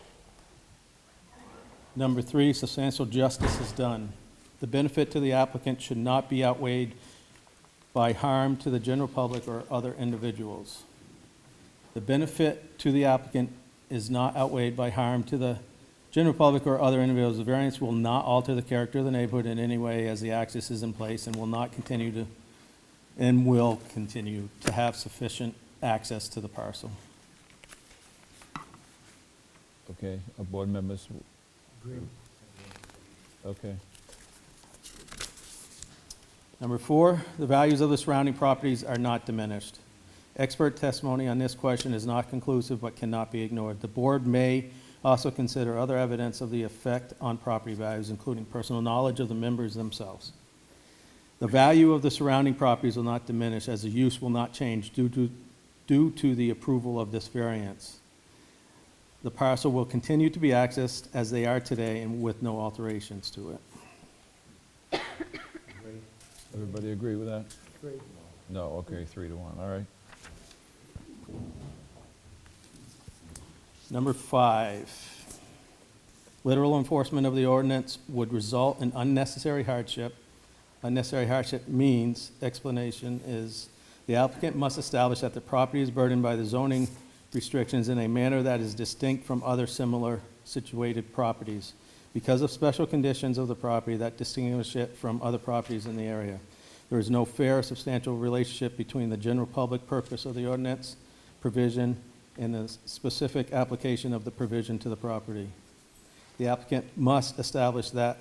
Number 3, substantial justice is done. The benefit to the applicant should not be outweighed by harm to the general public or other individuals. The benefit to the applicant is not outweighed by harm to the general public or other individuals. The variance will not alter the character of the neighborhood in any way as the access is in place and will continue to have sufficient access to the parcel. Okay, board members? Agree. Okay. Number 4, the values of the surrounding properties are not diminished. Expert testimony on this question is not conclusive but cannot be ignored. The board may also consider other evidence of the effect on property values, including personal knowledge of the members themselves. The value of the surrounding properties will not diminish as the use will not change due to the approval of this variance. The parcel will continue to be accessed as they are today and with no alterations to it. Everybody agree with that? Agree. No, okay, 3 to 1, all right. Number 5, Literal enforcement of the ordinance would result in unnecessary hardship. Unnecessary hardship means, explanation is, the applicant must establish that the property is burdened by the zoning restrictions in a manner that is distinct from other similar situated properties because of special conditions of the property that distinguish it from other properties in the area. There is no fair or substantial relationship between the general public purpose of the ordinance provision and the specific application of the provision to the property. The applicant must establish that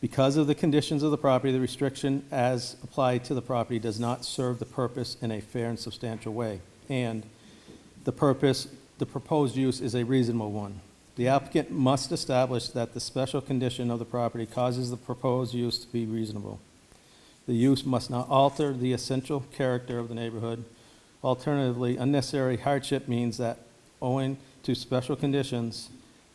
because of the conditions of the property, the restriction as applied to the property does not serve the purpose in a fair and substantial way, and the proposed use is a reasonable one. The applicant must establish that the special condition of the property causes the proposed use to be reasonable. The use must not alter the essential character of the neighborhood. Alternatively, unnecessary hardship means that owing to special conditions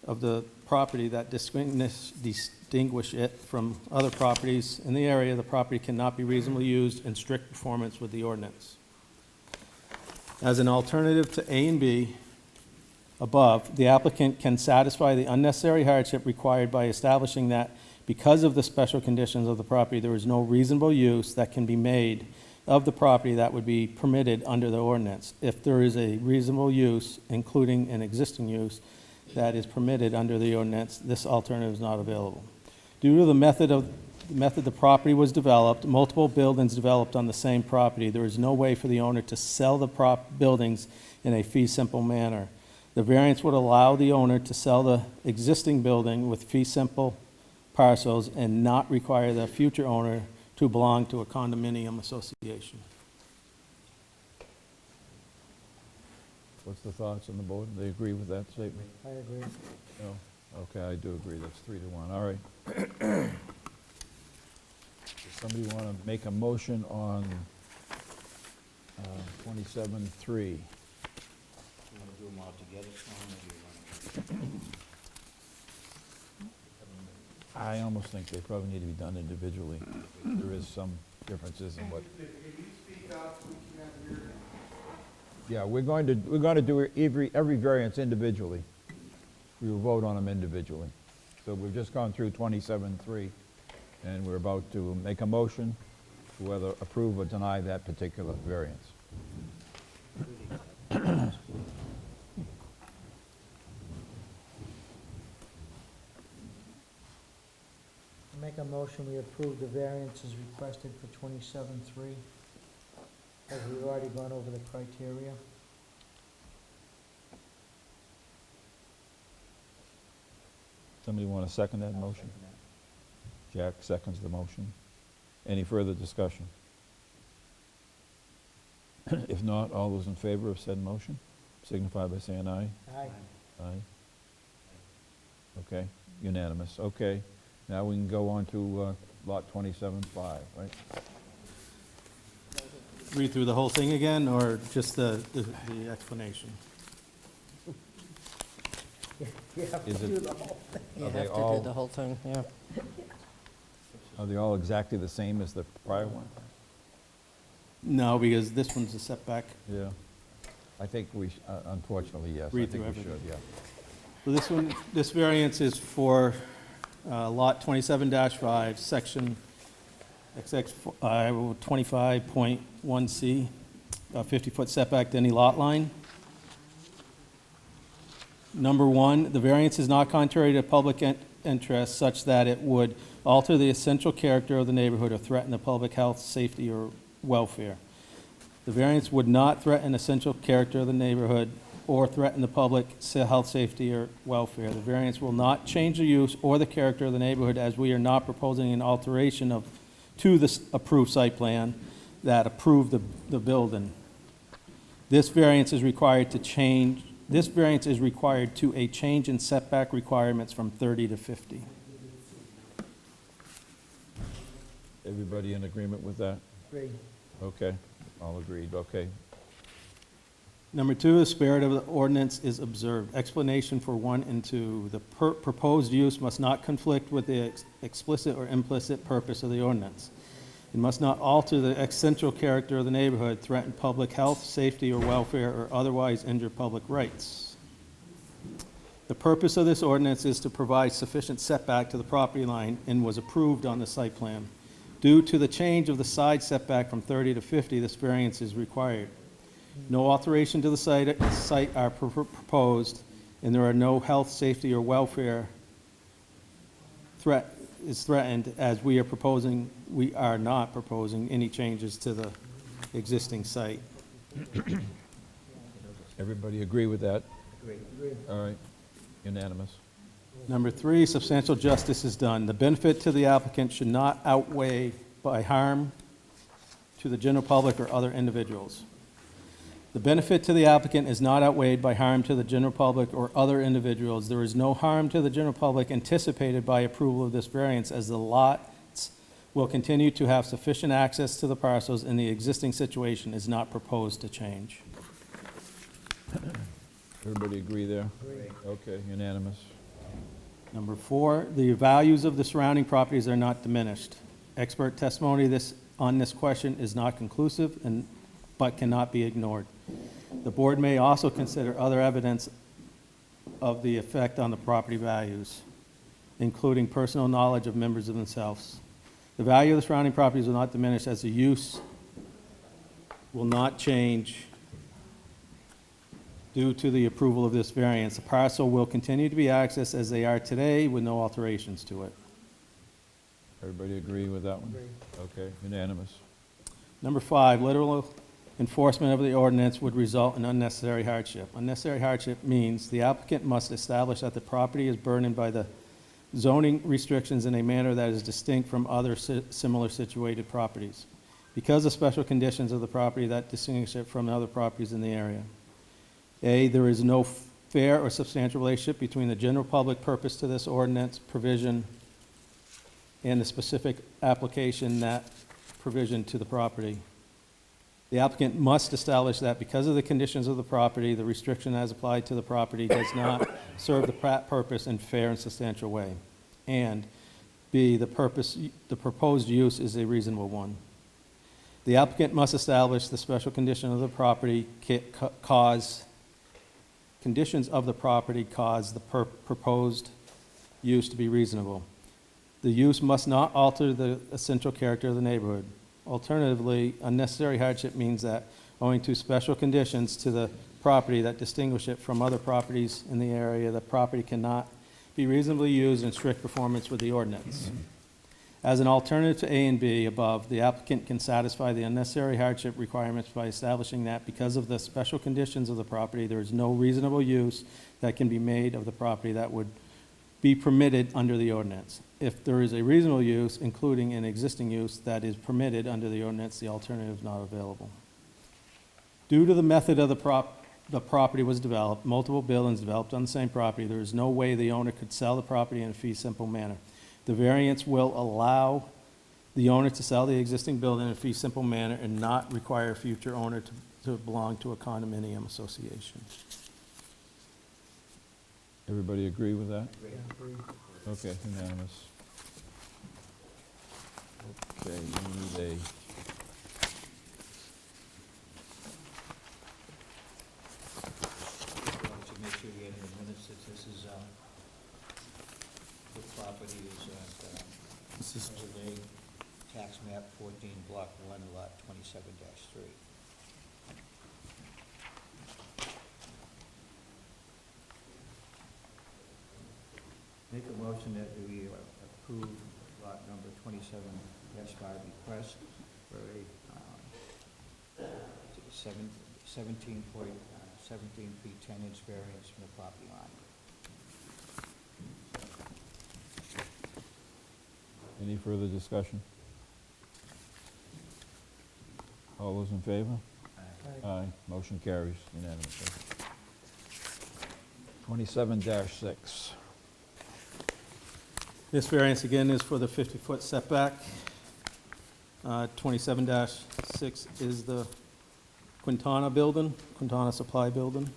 of the property that distinguish it from other properties in the area, the property cannot be reasonably used in strict conformance with the ordinance. As an alternative to A and B above, the applicant can satisfy the unnecessary hardship required by establishing that because of the special conditions of the property, there is no reasonable use that can be made of the property that would be permitted under the ordinance. If there is a reasonable use, including an existing use, that is permitted under the ordinance, this alternative is not available. Due to the method the property was developed, multiple buildings developed on the same property, there is no way for the owner to sell the buildings in a fee simple manner. The variance would allow the owner to sell the existing building with fee simple parcels and not require the future owner to belong to a condominium association. What's the thoughts on the board? They agree with that statement? I agree. No? Okay, I do agree. That's 3-1. All right. Does somebody want to make a motion on 27-3? You want to do them all together, Tom, or do you want I almost think they probably need to be done individually. There is some differences in what. Yeah, we're going to do every variance individually. We will vote on them individually. So we've just gone through 27-3, and we're about to make a motion to whether approve or deny that particular variance. Make a motion, we approve the variances requested for 27-3, as we've already gone over the criteria. Somebody want to second that motion? Jack seconds the motion. Any further discussion? If not, all those in favor of said motion signify by saying aye. Aye. Aye. Okay, unanimous. Okay, now we can go on to lot 27-5, right? Read through the whole thing again, or just the explanation? You have Is to it- do the whole thing. You Are they have to all- do the whole thing, yeah. Are they all exactly the same as the prior one? No, because this one's a setback. Yeah. I think we, unfortunately, yes. Read I think through we should, everything. yeah. So this variance is for lot 27-5, section XX 25.1C, 50-foot setback to any lot line. Number one, the variance is not contrary to public interest such that it would alter the essential character of the neighborhood or threaten the public health, safety, or welfare. The variance would not threaten essential character of the neighborhood or threaten the public health, safety, or welfare. The variance will not change the use or the character of the neighborhood, as we are not proposing an alteration to the approved site plan that approved the building. This variance is required to a change in setback requirements from 30 to 50. Everybody in agreement with that? Agree. Okay, all agreed, okay. Number two, the spirit of the ordinance is observed. Explanation for 1 and 2. The proposed use must not conflict with the explicit or implicit purpose of the ordinance. It must not alter the essential character of the neighborhood, threaten public health, safety, or welfare, or otherwise injure public rights. The purpose of this ordinance is to provide sufficient setback to the property line and was approved on the site plan. Due to the change of the side setback from 30 to 50, this variance is required. No alteration to the site are proposed, and there are no health, safety, or welfare threatened, as we are not proposing any changes to the existing site. Everybody agree with that? Agree. All right, unanimous. Number 3, substantial justice is done. The benefit to the applicant should not outweigh by harm to the general public or other individuals. The benefit to the applicant is not outweighed by harm to the general public or other individuals. There is no harm to the general public anticipated by approval of this variance, as the lots will continue to have sufficient access to the parcels, and the existing situation is not proposed to change. Everybody agree there? Okay, unanimous. Number 4, the values of the surrounding properties are not diminished. Expert testimony on this question is not conclusive but cannot be ignored. The board may also consider other evidence of the effect on the property values, including personal knowledge of members of themselves. The value of the surrounding properties will not diminish, as the use will not change due to the approval of this variance. The parcel will continue to be accessed as they are today with no alterations to it. Everybody agree with that one? Okay, unanimous. Number 5, literal enforcement of the ordinance would result in unnecessary hardship. Unnecessary hardship means the applicant must establish that the property is burdened by the zoning restrictions in a manner that is distinct from other similar situated properties, because of special conditions of the property that distinguish it from other properties in the area. A, there is no fair or substantial relationship between the general public purpose to this ordinance provision and the specific application that provision to the property. The applicant must establish that because of the conditions of the property, the restriction as applied to the property does not serve the purpose in fair and substantial way. And B, the proposed use is a reasonable one. The applicant must establish the special condition of the property conditions of the property cause the proposed use to be reasonable. The use must not alter the essential character of the neighborhood. Alternatively, unnecessary hardship means that owing to special conditions to the property that distinguish it from other properties in the area, the property cannot be reasonably used in strict performance with the ordinance. As an alternative to A and B above, the applicant can satisfy the unnecessary hardship requirements by establishing that because of the special conditions of the property, there is no reasonable use that can be made of the property that would be permitted under the ordinance. If there is a reasonable use, including an existing use that is permitted under the ordinance, the alternative is not available. Due to the method of the property was developed, multiple buildings developed on the same property, there is no way the owner could sell the property in a fee simple manner. The variance will allow the owner to sell the existing building in a fee simple manner and not require a future owner to belong to a condominium association. Everybody agree with that? Agree. Okay, unanimous. Okay, we need a, To make sure you get in the minutes that this is, the property is at, This is overlay tax map 14, block 1, lot 27-3. Make a motion that we approve lot number 27-5 request for a 17 feet 10-inch variance from the property line. any further discussion? All those in favor? Aye. Motion carries unanimously. 27-6. This variance again is for the 50-foot setback. 27-6 is the Quintana building, Quintana Supply Building.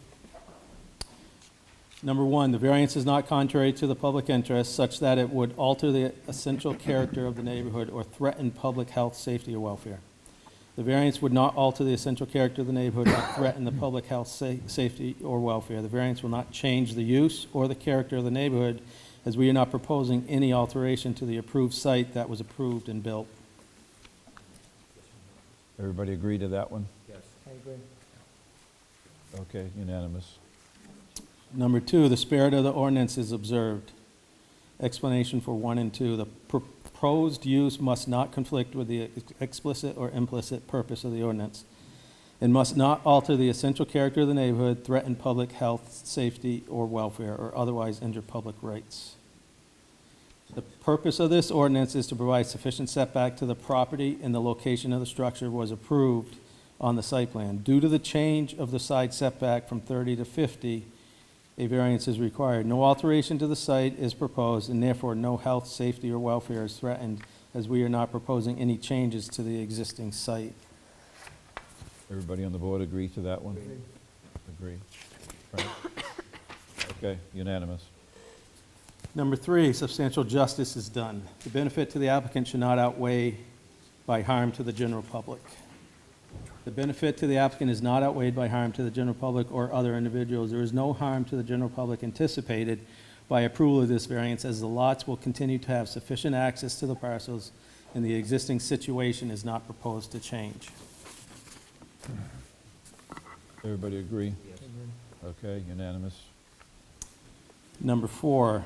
Number 1, the variance is not contrary to the public interest such that it would alter the essential character of the neighborhood or threaten public health, safety, or welfare. The variance would not alter the essential character of the neighborhood or threaten the public health, safety, or welfare. The variance will not change the use or the character of the neighborhood, as we are not proposing any alteration to the approved site that was approved and built. Everybody agree to that one? Yes. I agree. Okay, unanimous. Number 2, the spirit of the ordinance is observed. Explanation for 1 and 2. The proposed use must not conflict with the explicit or implicit purpose of the ordinance. It must not alter the essential character of the neighborhood, threaten public health, safety, or welfare, or otherwise injure public rights. The purpose of this ordinance is to provide sufficient setback to the property, and the location of the structure was approved on the site plan. Due to the change of the side setback from 30 to 50, a variance is required. No alteration to the site is proposed, and therefore no health, safety, or welfare is threatened, as we are not proposing any changes to the existing site. Everybody on the board agree to that one? Agree. Right. Okay, unanimous. Number 3, substantial justice is done. The benefit to the applicant should not outweigh by harm to the general public. The benefit to the applicant is not outweighed by harm to the general public or other individuals. There is no harm to the general public anticipated by approval of this variance, as the lots will continue to have sufficient access to the parcels, and the existing situation is not proposed to change. Everybody agree? Okay, unanimous. Number 4,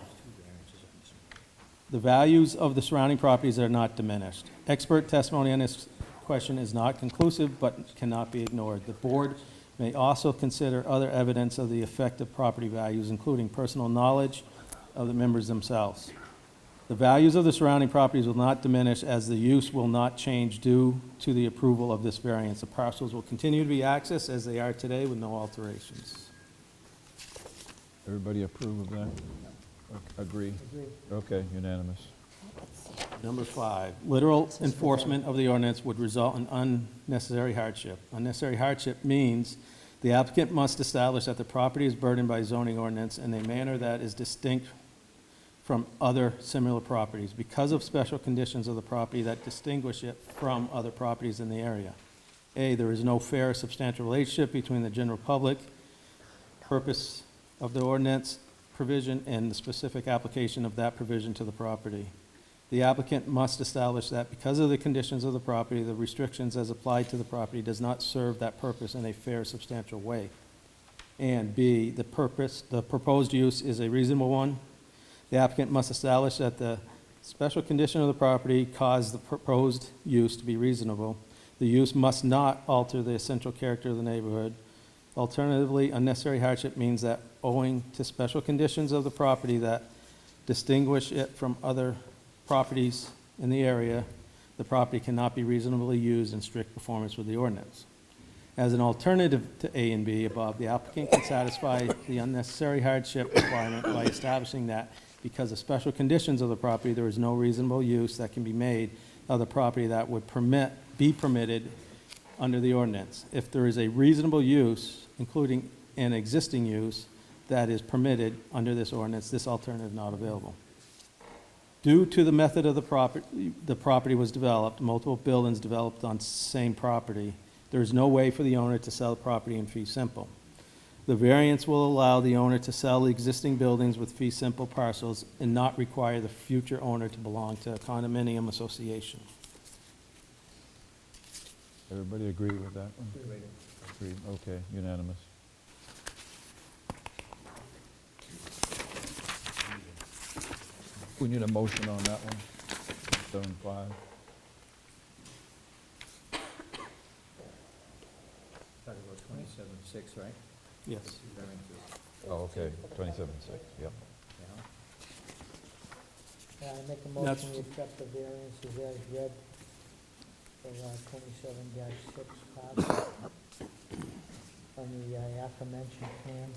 the values of the surrounding properties are not diminished. Expert testimony on this question is not conclusive but cannot be ignored. The board may also consider other evidence of the effect of property values, including personal knowledge of the members themselves. The values of the surrounding properties will not diminish, as the use will not change due to the approval of this variance. The parcels will continue to be accessed as they are today with no alterations. Everybody approve of that? Agree? Agree. Okay, unanimous. Number 5, literal enforcement of the ordinance would result in unnecessary hardship. Unnecessary hardship means the applicant must establish that the property is burdened by zoning ordinance in a manner that is distinct from other similar properties because of special conditions of the property that distinguish it from other properties in the area. A, there is no fair or substantial relationship between the general public purpose of the ordinance provision and the specific application of that provision to the property. The applicant must establish that because of the conditions of the property, the restrictions as applied to the property does not serve that purpose in a fair, substantial way. And B, the proposed use is a reasonable one. The applicant must establish that the special condition of the property caused the proposed use to be reasonable. The use must not alter the essential character of the neighborhood. Alternatively, unnecessary hardship means that owing to special conditions of the property that distinguish it from other properties in the area, the property cannot be reasonably used in strict performance with the ordinance. As an alternative to A and B above, the applicant can satisfy the unnecessary hardship requirement by establishing that because of special conditions of the property, there is no reasonable use that can be made of the property that would be permitted under the ordinance. If there is a reasonable use, including an existing use, that is permitted under this ordinance, this alternative is not available. Due to the method of the property was developed, multiple buildings developed on same property, there is no way for the owner to sell the property in fee simple. The variance will allow the owner to sell the existing buildings with fee simple parcels and not require the future owner to belong to a condominium association. Everybody agree with that one? Agreed. Okay, unanimous. We need a motion on that one, 7.5. Talking about 27.6, right? Yes. Oh, okay, 27.6, yep. I make a That's- motion to accept the variances as read for 27-6 parcel on the aforementioned plan.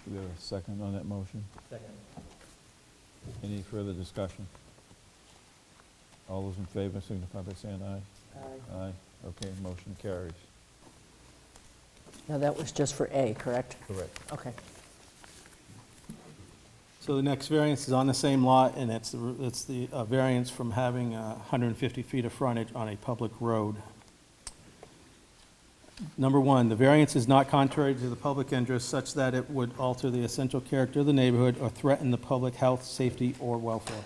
Do we have a second on that motion? Second. Any further discussion? All those in favor signify by saying aye. Aye. Aye. Okay, motion carries. Now, that was just for A, correct? Correct. Okay. So the next variance is on the same lot, and it's the variance from having 150 feet of frontage on a public road. Number one, the variance is not contrary to the public interest such that it would alter the essential character of the neighborhood or threaten the public health, safety, or welfare.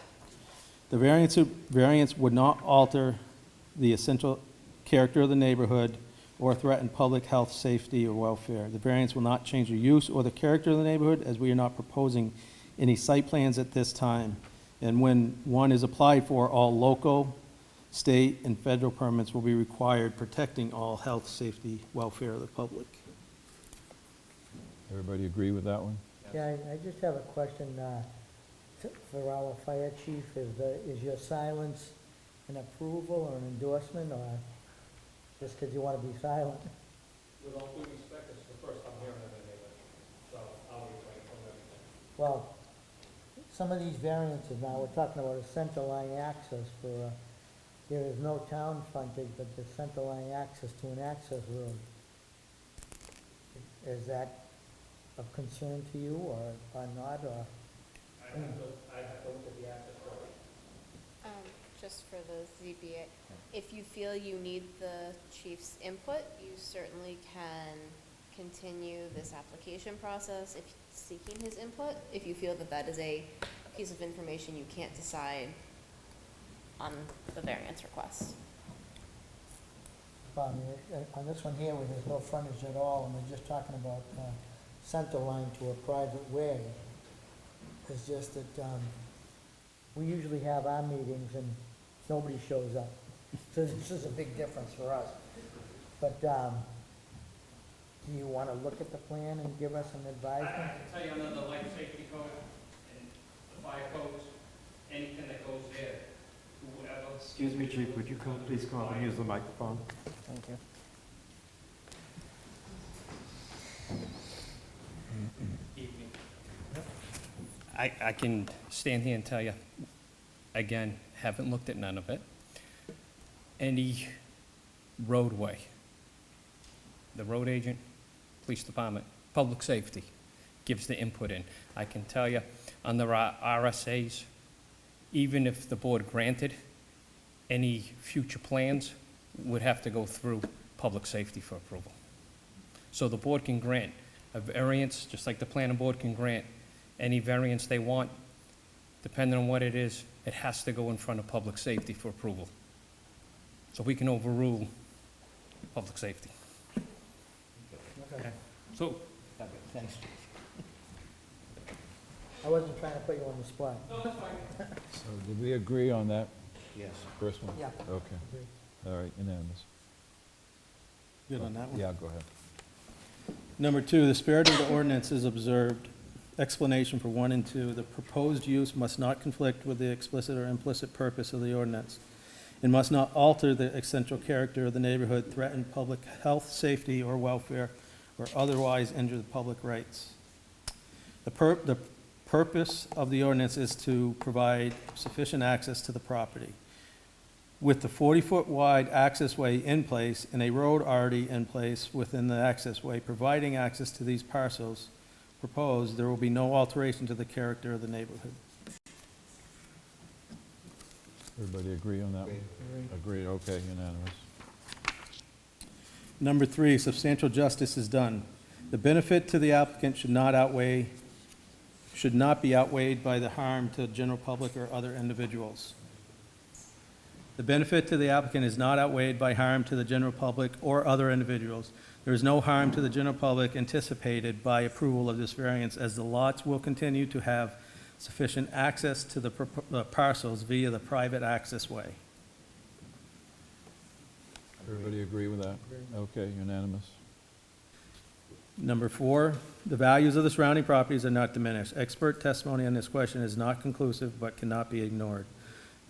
The variance would not alter the essential character of the neighborhood or threaten public health, safety, or welfare. The variance will not change the use or the character of the neighborhood, as we are not proposing any site plans at this time. And when one is applied for, all local, state, and federal permits will be required, protecting all health, safety, welfare of the public. Everybody agree with that one? Yeah, I just have a question for our fire chief. Is your silence an approval or an endorsement, or just because you want to be silent? With all due respect, it's the first I'm hearing of anything, so I'll refrain from everything. Well, some of these variances now, we're talking about a center line access for, there is no town frontage, but the center line access to an access road. Is that of concern to you or not, or? I have to look at the access road. Just for the ZBA, if you feel you need the chief's input, you certainly can continue this application process if seeking his input. If you feel that that is a piece of information you can't decide on the variance request. I mean, on this one here, where there's no frontage at all, and we're just talking about center line to a private way, it's just that we usually have our meetings and nobody shows up. So this is a big difference for us. But do you want to look at the plan and give us an advisement? I can tell you under the life safety code and the fire codes, anything that goes there, whoever. Excuse me, Chief, would you please come up and use the microphone? Thank you. Evening. I can stand here and tell you, again, haven't looked at none of it. Any roadway, the road agent, police department, public safety gives the input in. I can tell you, under our RSAs, even if the board granted, any future plans would have to go through public safety for approval. So the board can grant a variance, just like the planning board can grant any variance they want. Depending on what it is, it has to go in front of public safety for approval. So we can overrule public safety. Okay. So, Thanks, Chief. I wasn't trying to put you on the spot. So did we agree on that Yes. first one? Yeah. Okay. All right, unanimous. Good on that one? Yeah, go ahead. Number two, the spirit of the ordinance is observed. Explanation for 1 and 2, the proposed use must not conflict with the explicit or implicit purpose of the ordinance. It must not alter the essential character of the neighborhood, threaten public health, safety, or welfare, or otherwise injure the public rights. The purpose of the ordinance is to provide sufficient access to the property. With the 40-foot wide accessway in place and a road already in place within the accessway, providing access to these parcels proposed, there will be no alteration to the character of the neighborhood. Everybody agree on that one? Agreed, okay, unanimous. Number 3, substantial justice is done. The benefit to the applicant should not be outweighed by the harm to the general public or other individuals. The benefit to the applicant is not outweighed by harm to the general public or other individuals. There is no harm to the general public anticipated by approval of this variance, as the lots will continue to have sufficient access to the parcels via the private access way. Everybody agree with that? Okay, unanimous. Number 4, the values of the surrounding properties are not diminished. Expert testimony on this question is not conclusive but cannot be ignored.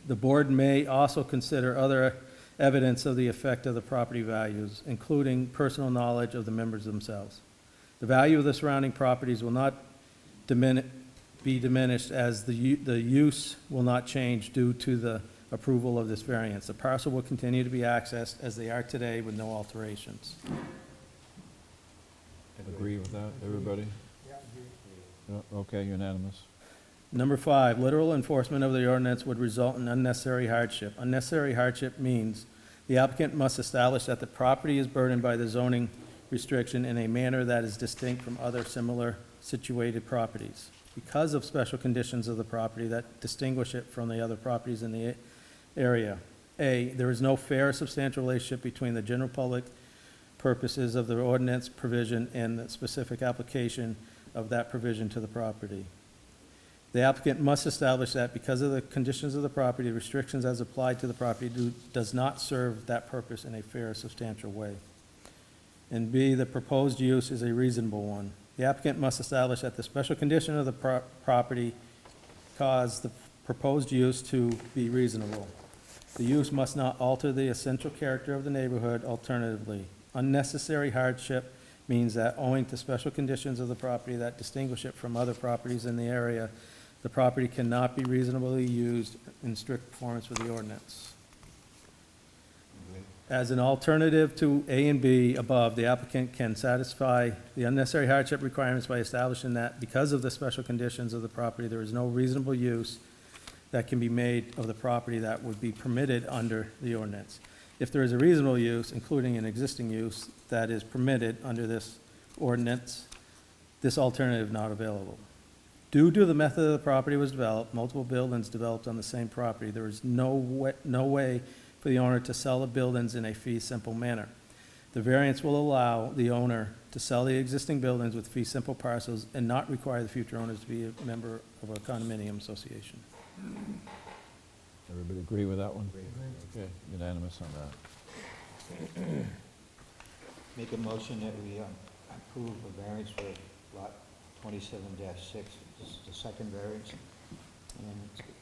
The board may also consider other evidence of the effect of the property values, including personal knowledge of the members themselves. The value of the surrounding properties will not be diminished, as the use will not change due to the approval of this variance. The parcel will continue to be accessed as they are today with no alterations. Agree with that, everybody? Yeah, okay, unanimous. Number 5, literal enforcement of the ordinance would result in unnecessary hardship. Unnecessary hardship means the applicant must establish that the property is burdened by the zoning restriction in a manner that is distinct from other similar situated properties. Because of special conditions of the property that distinguish it from the other properties in the area. A, there is no fair substantial relationship between the general public purposes of the ordinance provision and the specific application of that provision to the property. The applicant must establish that because of the conditions of the property, restrictions as applied to the property does not serve that purpose in a fair, substantial way. And B, the proposed use is a reasonable one. The applicant must establish that the special condition of the property cause the proposed use to be reasonable. The use must not alter the essential character of the neighborhood. Alternatively, unnecessary hardship means that owing to special conditions of the property that distinguish it from other properties in the area, the property cannot be reasonably used in strict performance with the ordinance. As an alternative to A and B above, the applicant can satisfy the unnecessary hardship requirements by establishing that because of the special conditions of the property, there is no reasonable use that can be made of the property that would be permitted under the ordinance. If there is a reasonable use, including an existing use, that is permitted under this ordinance, this alternative is not available. Due to the method of the property was developed, multiple buildings developed on the same property, there is no way for the owner to sell the buildings in a fee simple manner. The variance will allow the owner to sell the existing buildings with fee simple parcels and not require the future owners to be a member of a condominium association. Everybody agree with that one? Okay, unanimous on that. Make a motion that we approve a variance for lot 27-6. This is the second variance.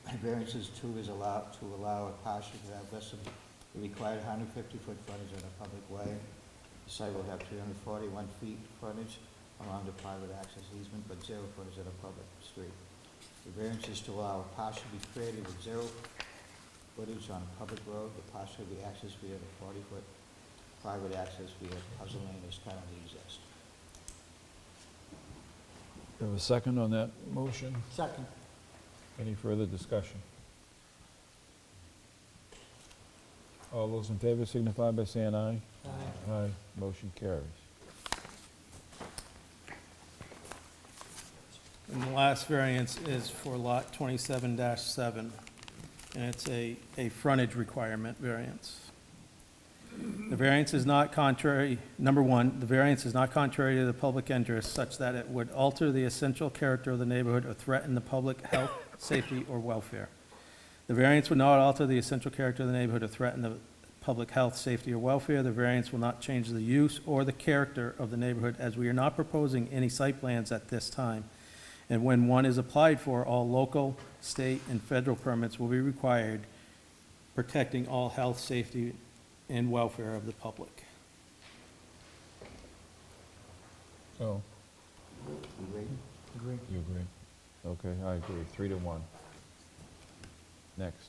And variances 2 is allowed to allow a parcel to have less than the required 150-foot frontage on a public way. The site will have 341 feet frontage along the private access easement, but 0 frontage on a public street. The variance is to allow a parcel to be created with 0 footage on a public road. The parcel will be accessed via the 40-foot private access via puzzle lane as currently exists. Do you have a second on that motion? Second. Any further discussion? All those in favor signify by saying aye. Aye. Aye, motion carries. And the last variance is for lot 27-7, and it's a frontage requirement variance. The variance is not contrary, number 1, the variance is not contrary to the public interest such that it would alter the essential character of the neighborhood or threaten the public health, safety, or welfare. The variance would not alter the essential character of the neighborhood or threaten the public health, safety, or welfare. The variance will not change the use or the character of the neighborhood, as we are not proposing any site plans at this time. And when one is applied for, all local, state, and federal permits will be required, protecting all health, safety, and welfare of the public. So, Agree? Agree. you agree? Okay, I agree, 3-1. Next.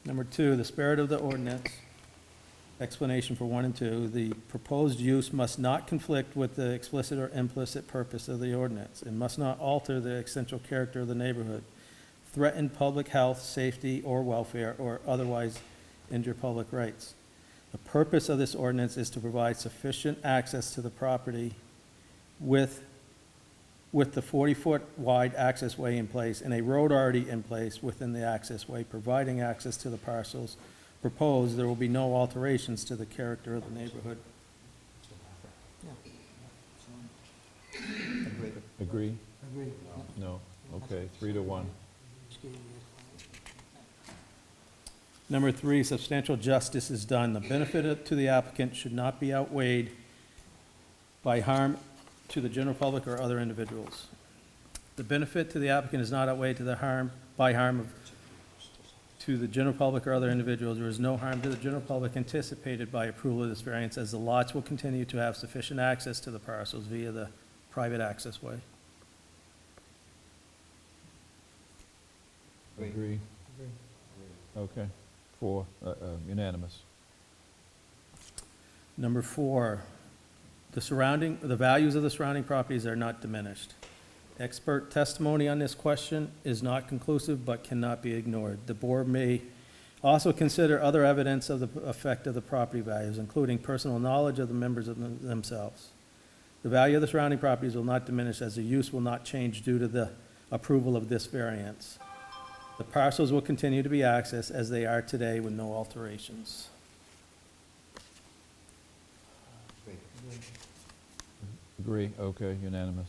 Number 2, the spirit of the ordinance, explanation for 1 and 2, the proposed use must not conflict with the explicit or implicit purpose of the ordinance. It must not alter the essential character of the neighborhood, threaten public health, safety, or welfare, or otherwise injure public rights. The purpose of this ordinance is to provide sufficient access to the property with the 40-foot wide access way in place and a road already in place within the access way, providing access to the parcels proposed. There will be no alterations to the character of the neighborhood. Agree. Agree? Agree. No? Okay, 3-1. Number 3, substantial justice is done. The benefit to the applicant should not be outweighed by harm to the general public or other individuals. The benefit to the applicant is not outweighed to the harm to the general public or other individuals. There is no harm to the general public anticipated by approval of this variance, as the lots will continue to have sufficient access to the parcels via the private access way. Agree? Okay. 4, unanimous. Number 4, the values of the surrounding properties are not diminished. Expert testimony on this question is not conclusive but cannot be ignored. The board may also consider other evidence of the effect of the property values, including personal knowledge of the members of themselves. The value of the surrounding properties will not diminish as the use will not change due to the approval of this variance. The parcels will continue to be accessed as they are today with no alterations. Agree, okay, unanimous.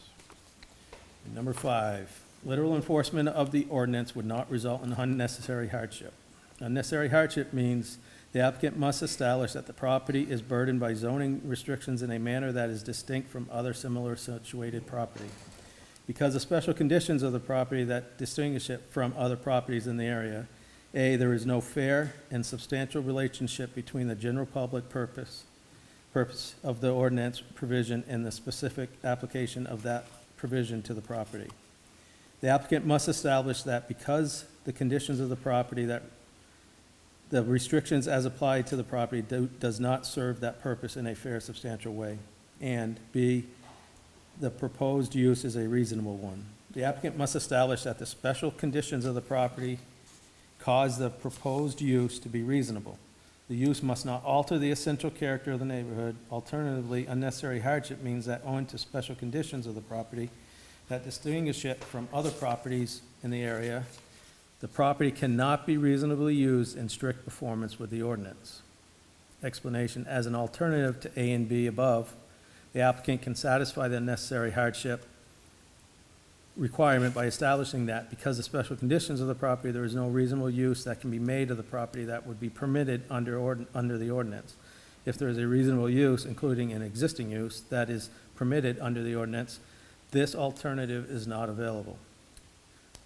Number 5, literal enforcement of the ordinance would not result in unnecessary hardship. Unnecessary hardship means the applicant must establish that the property is burdened by zoning restrictions in a manner that is distinct from other similar situated property. Because the special conditions of the property that distinguish it from other properties in the area, A, there is no fair and substantial relationship between the general public purpose of the ordinance provision and the specific application of that provision to the property. The applicant must establish that because the conditions of the property that the restrictions as applied to the property does not serve that purpose in a fair, substantial way. And B, the proposed use is a reasonable one. The applicant must establish that the special conditions of the property cause the proposed use to be reasonable. The use must not alter the essential character of the neighborhood. Alternatively, unnecessary hardship means that owing to special conditions of the property that distinguish it from other properties in the area, the property cannot be reasonably used in strict performance with the ordinance. Explanation: as an alternative to A and B above, the applicant can satisfy the necessary hardship requirement by establishing that because the special conditions of the property, there is no reasonable use that can be made of the property that would be permitted under the ordinance. If there is a reasonable use, including an existing use, that is permitted under the ordinance, this alternative is not available.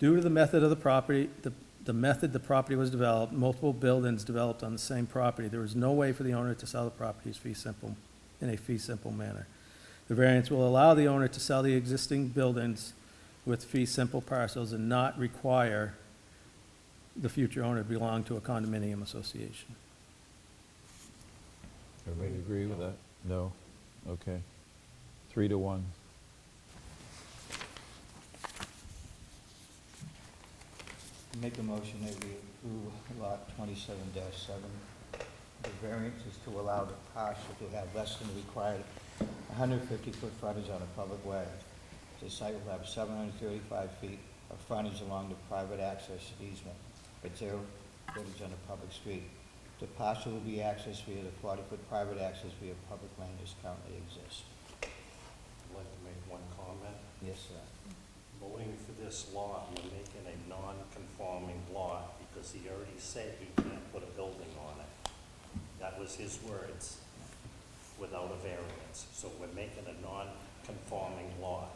Due to the method of the property, the method the property was developed, multiple buildings developed on the same property, there is no way for the owner to sell the property in a fee simple manner. The variance will allow the owner to sell the existing buildings with fee simple parcels and not require the future owner to belong to a condominium association. Everybody agree with that? No? Okay. 3-1. Make a motion that we approve lot 27-7. The variance is to allow the parcel to have less than required 150-foot frontage on a public way. The site will have 735 feet of frontage along the private access easement, but 0 footage on a public street. The parcel will be accessed via the 40-foot private access via public lane as currently exists. I'd like to make one comment. Yes, sir. Voting for this lot, we're making a non-conforming lot because he already said he can't put a building on it. That was his words, without a variance. So we're making a non-conforming lot.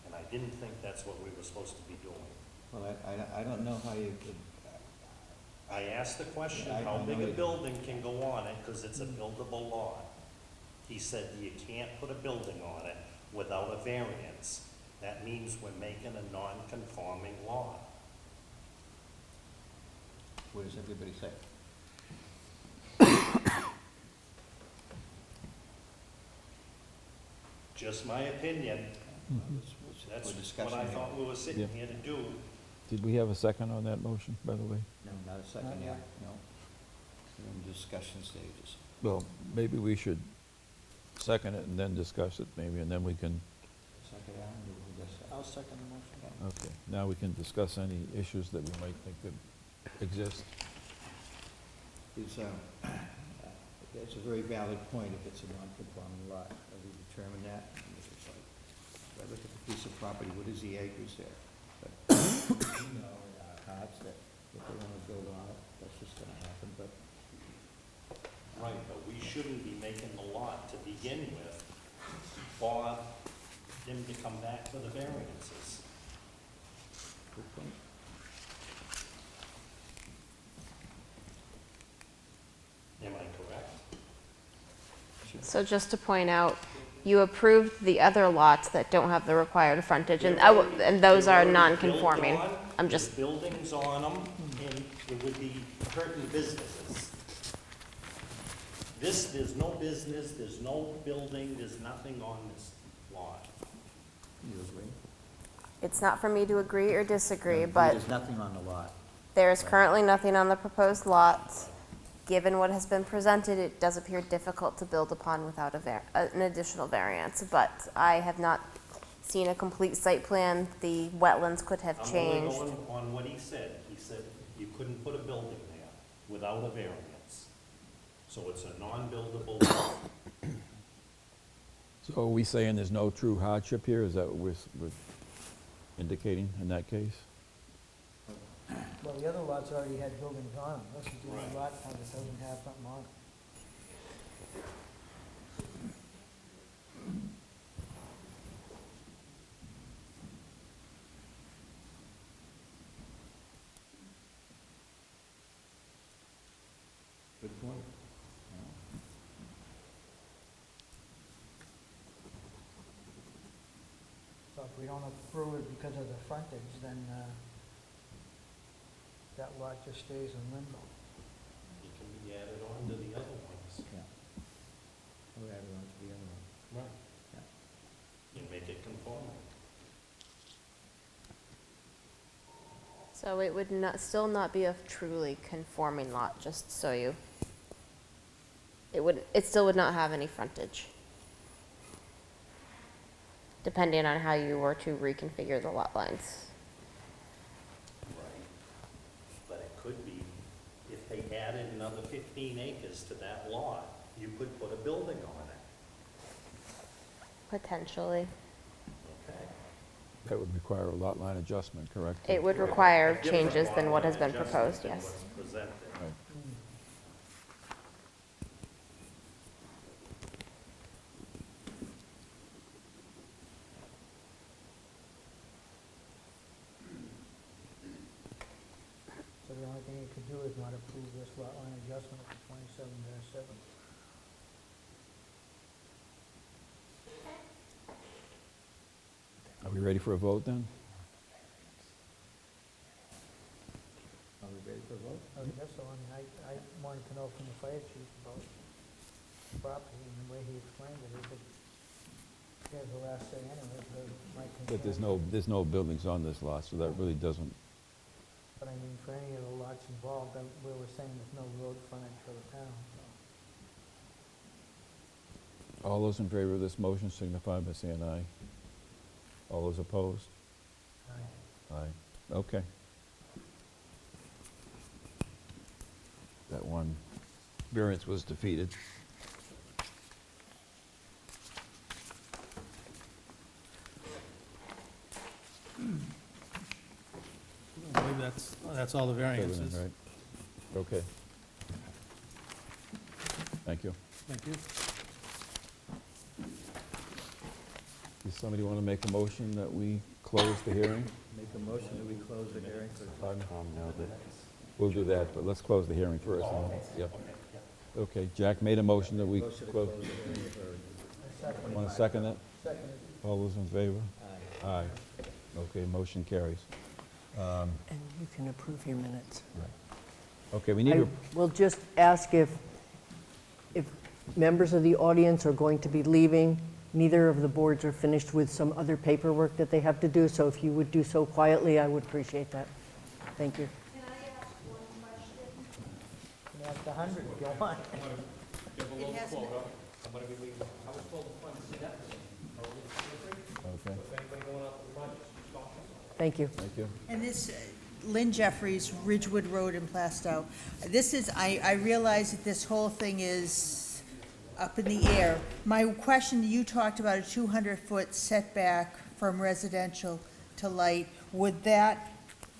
And I didn't think that's what we were supposed to be doing. Well, I don't know how you could, I asked the question, I how know big a you- building can go on it, because it's a buildable lot. He said you can't put a building on it without a variance. That means we're making a non-conforming lot. what does everybody say? Just my opinion. That's We're what discussing I it. thought we were sitting Yeah. here to do. Did we have a second on that motion, by the way? No, not a second yet, no. We're in discussion stages. Well, maybe we should second it and then discuss it, maybe, and then we can, Second, Alan, or we'll just- I'll second the motion. okay, now we can discuss any issues that we might think that exist. It's a very valid point if it's a non-conforming lot. Have we determined that? And if it's like, if I look at the piece of property, what is the acres there? But, you know, in our hearts that if they want to build on it, that's just going to happen, but Right, but we shouldn't be making the lot to begin with for them to come back for the variances. good point. Am I correct? So just to point out, you approved the other lots that don't have the required frontage, and those are They were already built non-conforming. on, I'm just, there's buildings on them, and we it would be hurting businesses. This, there's no business, there's no building, there's nothing on this lot. It's not for me to agree or disagree, but There's nothing on the lot. there is currently nothing on the proposed lot. Given what has been presented, it does appear difficult to build upon without an additional variance, but I have not seen a complete site plan. The wetlands could have I'm changed. only going on what he said. He said you couldn't put a building there without a variance. So it's a non-buildable lot. So are we saying there's no true hardship here? Is that what we're indicating in that case? Well, the other lots already had buildings on them. This is the only lot now that doesn't have something on it. Good point. So if we don't approve it because of the frontage, then that lot just stays in limbo. It can be added on to the other ones. Yeah. We'll add it on to the other one. Right. You make it conforming. So it would still not be a truly conforming lot, just so you, it still would not have any frontage, depending on how you were to reconfigure the lot lines. Right. But it could be, if they added another 15 acres to that lot, you could put a building on it. Potentially. Okay. That would require a lot line adjustment, correct? It would require A different changes than what has lot line been adjustment proposed, than yes. what's presented. Right. So the only thing you could do is not approve this lot line adjustment for 27-7. Are we ready for a vote then? Are we ready for a vote? I guess so. I mean, I wanted to know from the fire chief about the property and the way he explained it. He said, he has the last say anyway, so my concern. But there's no buildings on this lot, so that really doesn't, But I mean, for any of the lots involved, we were saying there's no road frontage for the town, so. all those in favor of this motion signify by saying aye. All those opposed? Aye. Aye. Okay. That one variance was defeated. I believe that's all the variances. Right. Okay. Thank you. Thank you. Does somebody want to make a motion that we close the hearing? Make a motion that we close the hearing for Pardon? We'll do that, but let's close the hearing first. Yep. Okay, Jack made a motion that we motion to close. close the hearing for Want to second it? Second. All those in favor? Aye. Aye. Okay, motion carries. And you can approve your minutes. Okay, we need I to, will just ask if members of the audience are going to be leaving. Neither of the boards are finished with some other paperwork that they have to do, so if you would do so quietly, I would appreciate that. Thank you. Can I ask one question? You can ask 100 if you want. okay, Thank you. thank you. And this, Lynn Jeffries, Ridgewood Road in Plastow. This is, I realize that this whole thing is up in the air. My question, you talked about a 200-foot setback from residential to light. Would that,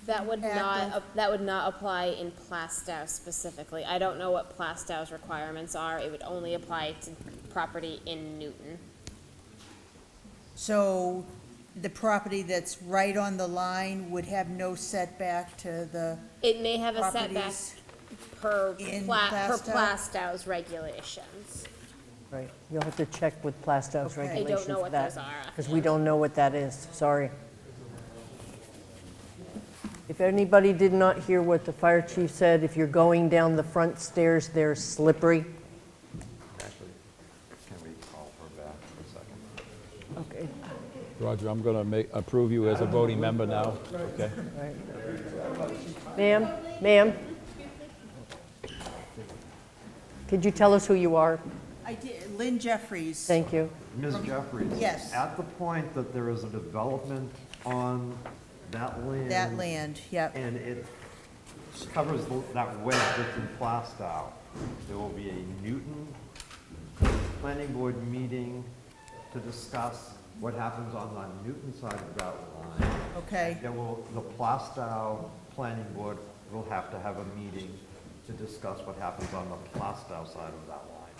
That would Impact not, that would not apply in Plastow specifically. I don't know what Plastow's requirements are. It would only apply to property in Newton. so the property that's right on the line would have no setback to the It may have a setback properties? per in per Plastow? Plastow's regulations. Right, you'll have to check with Plastow's Okay. I don't know regulations for what that. those are Because we don't know what that is, sorry. If anybody did not hear what the fire chief said, if you're going down the front stairs, they're slippery. Actually, can we call her back for a second? Okay. Roger, I'm going to approve you as a voting member now, okay? Ma'am? Could you tell us who you are? I did, Lynn Jeffries. Thank you. Ms. Jeffries? Yes. At the point that there is a development on that land. That land, yep. And it covers that wedge that's in Plastow, there will be a Newton planning board meeting to discuss what happens on the Newton side of that line. Okay. The Plastow planning board will have to have a meeting to discuss what happens on the Plastow side of that line.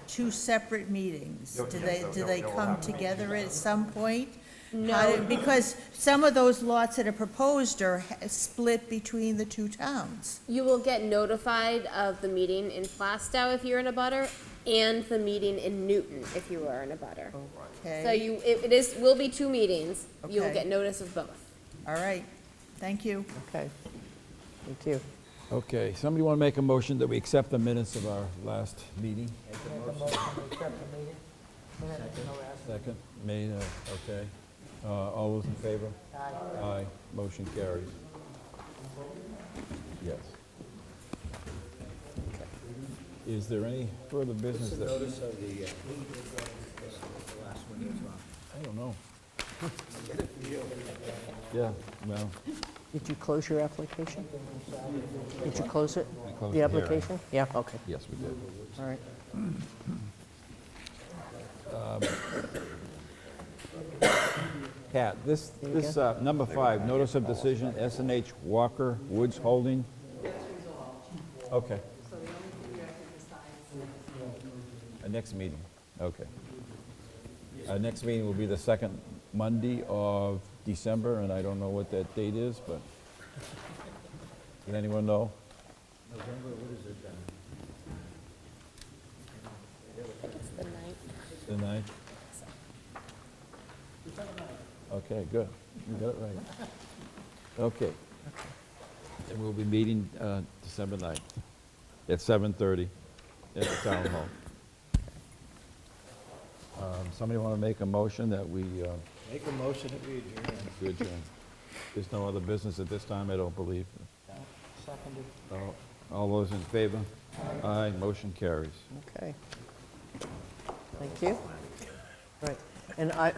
Two separate meetings. No, Do yes, they they'll come have- together at some point? No. Because some of those lots that are proposed are split between the two towns. You will get notified of the meeting in Plastow if you're in a butter, and the meeting in Newton if you are in a butter. So Okay, will be two meetings. You will Okay. get notice of both. all right, thank you. Okay. Thank you. Okay, somebody want to make a motion that we accept the minutes of our last meeting? Second, made, okay. All those in favor? Aye. Motion carries. Yes. Is there any further business that? Notice of the last one as well. I don't know. Yeah, well, Did you close your application? Did you close it? We closed The the hearing. application? Yeah, okay. yes, we did. All right. Pat, this, number 5, notice of decision, S&H Walker Woods Holding? Okay. Our next meeting, okay. Our next meeting will be the second Monday of December, and I don't know what that date is, but, does anyone know? November, what is it then? It's the ninth. The 9th? Okay, good. You got it right. Okay. And we'll be meeting December 9th at 7:30 at the town hall. Somebody want to make a motion that we Make a motion that we adjourn. to adjourn? There's no other business at this time, I don't believe. Seconded. All those in favor? Aye, motion carries. Okay. Thank you. Right. And I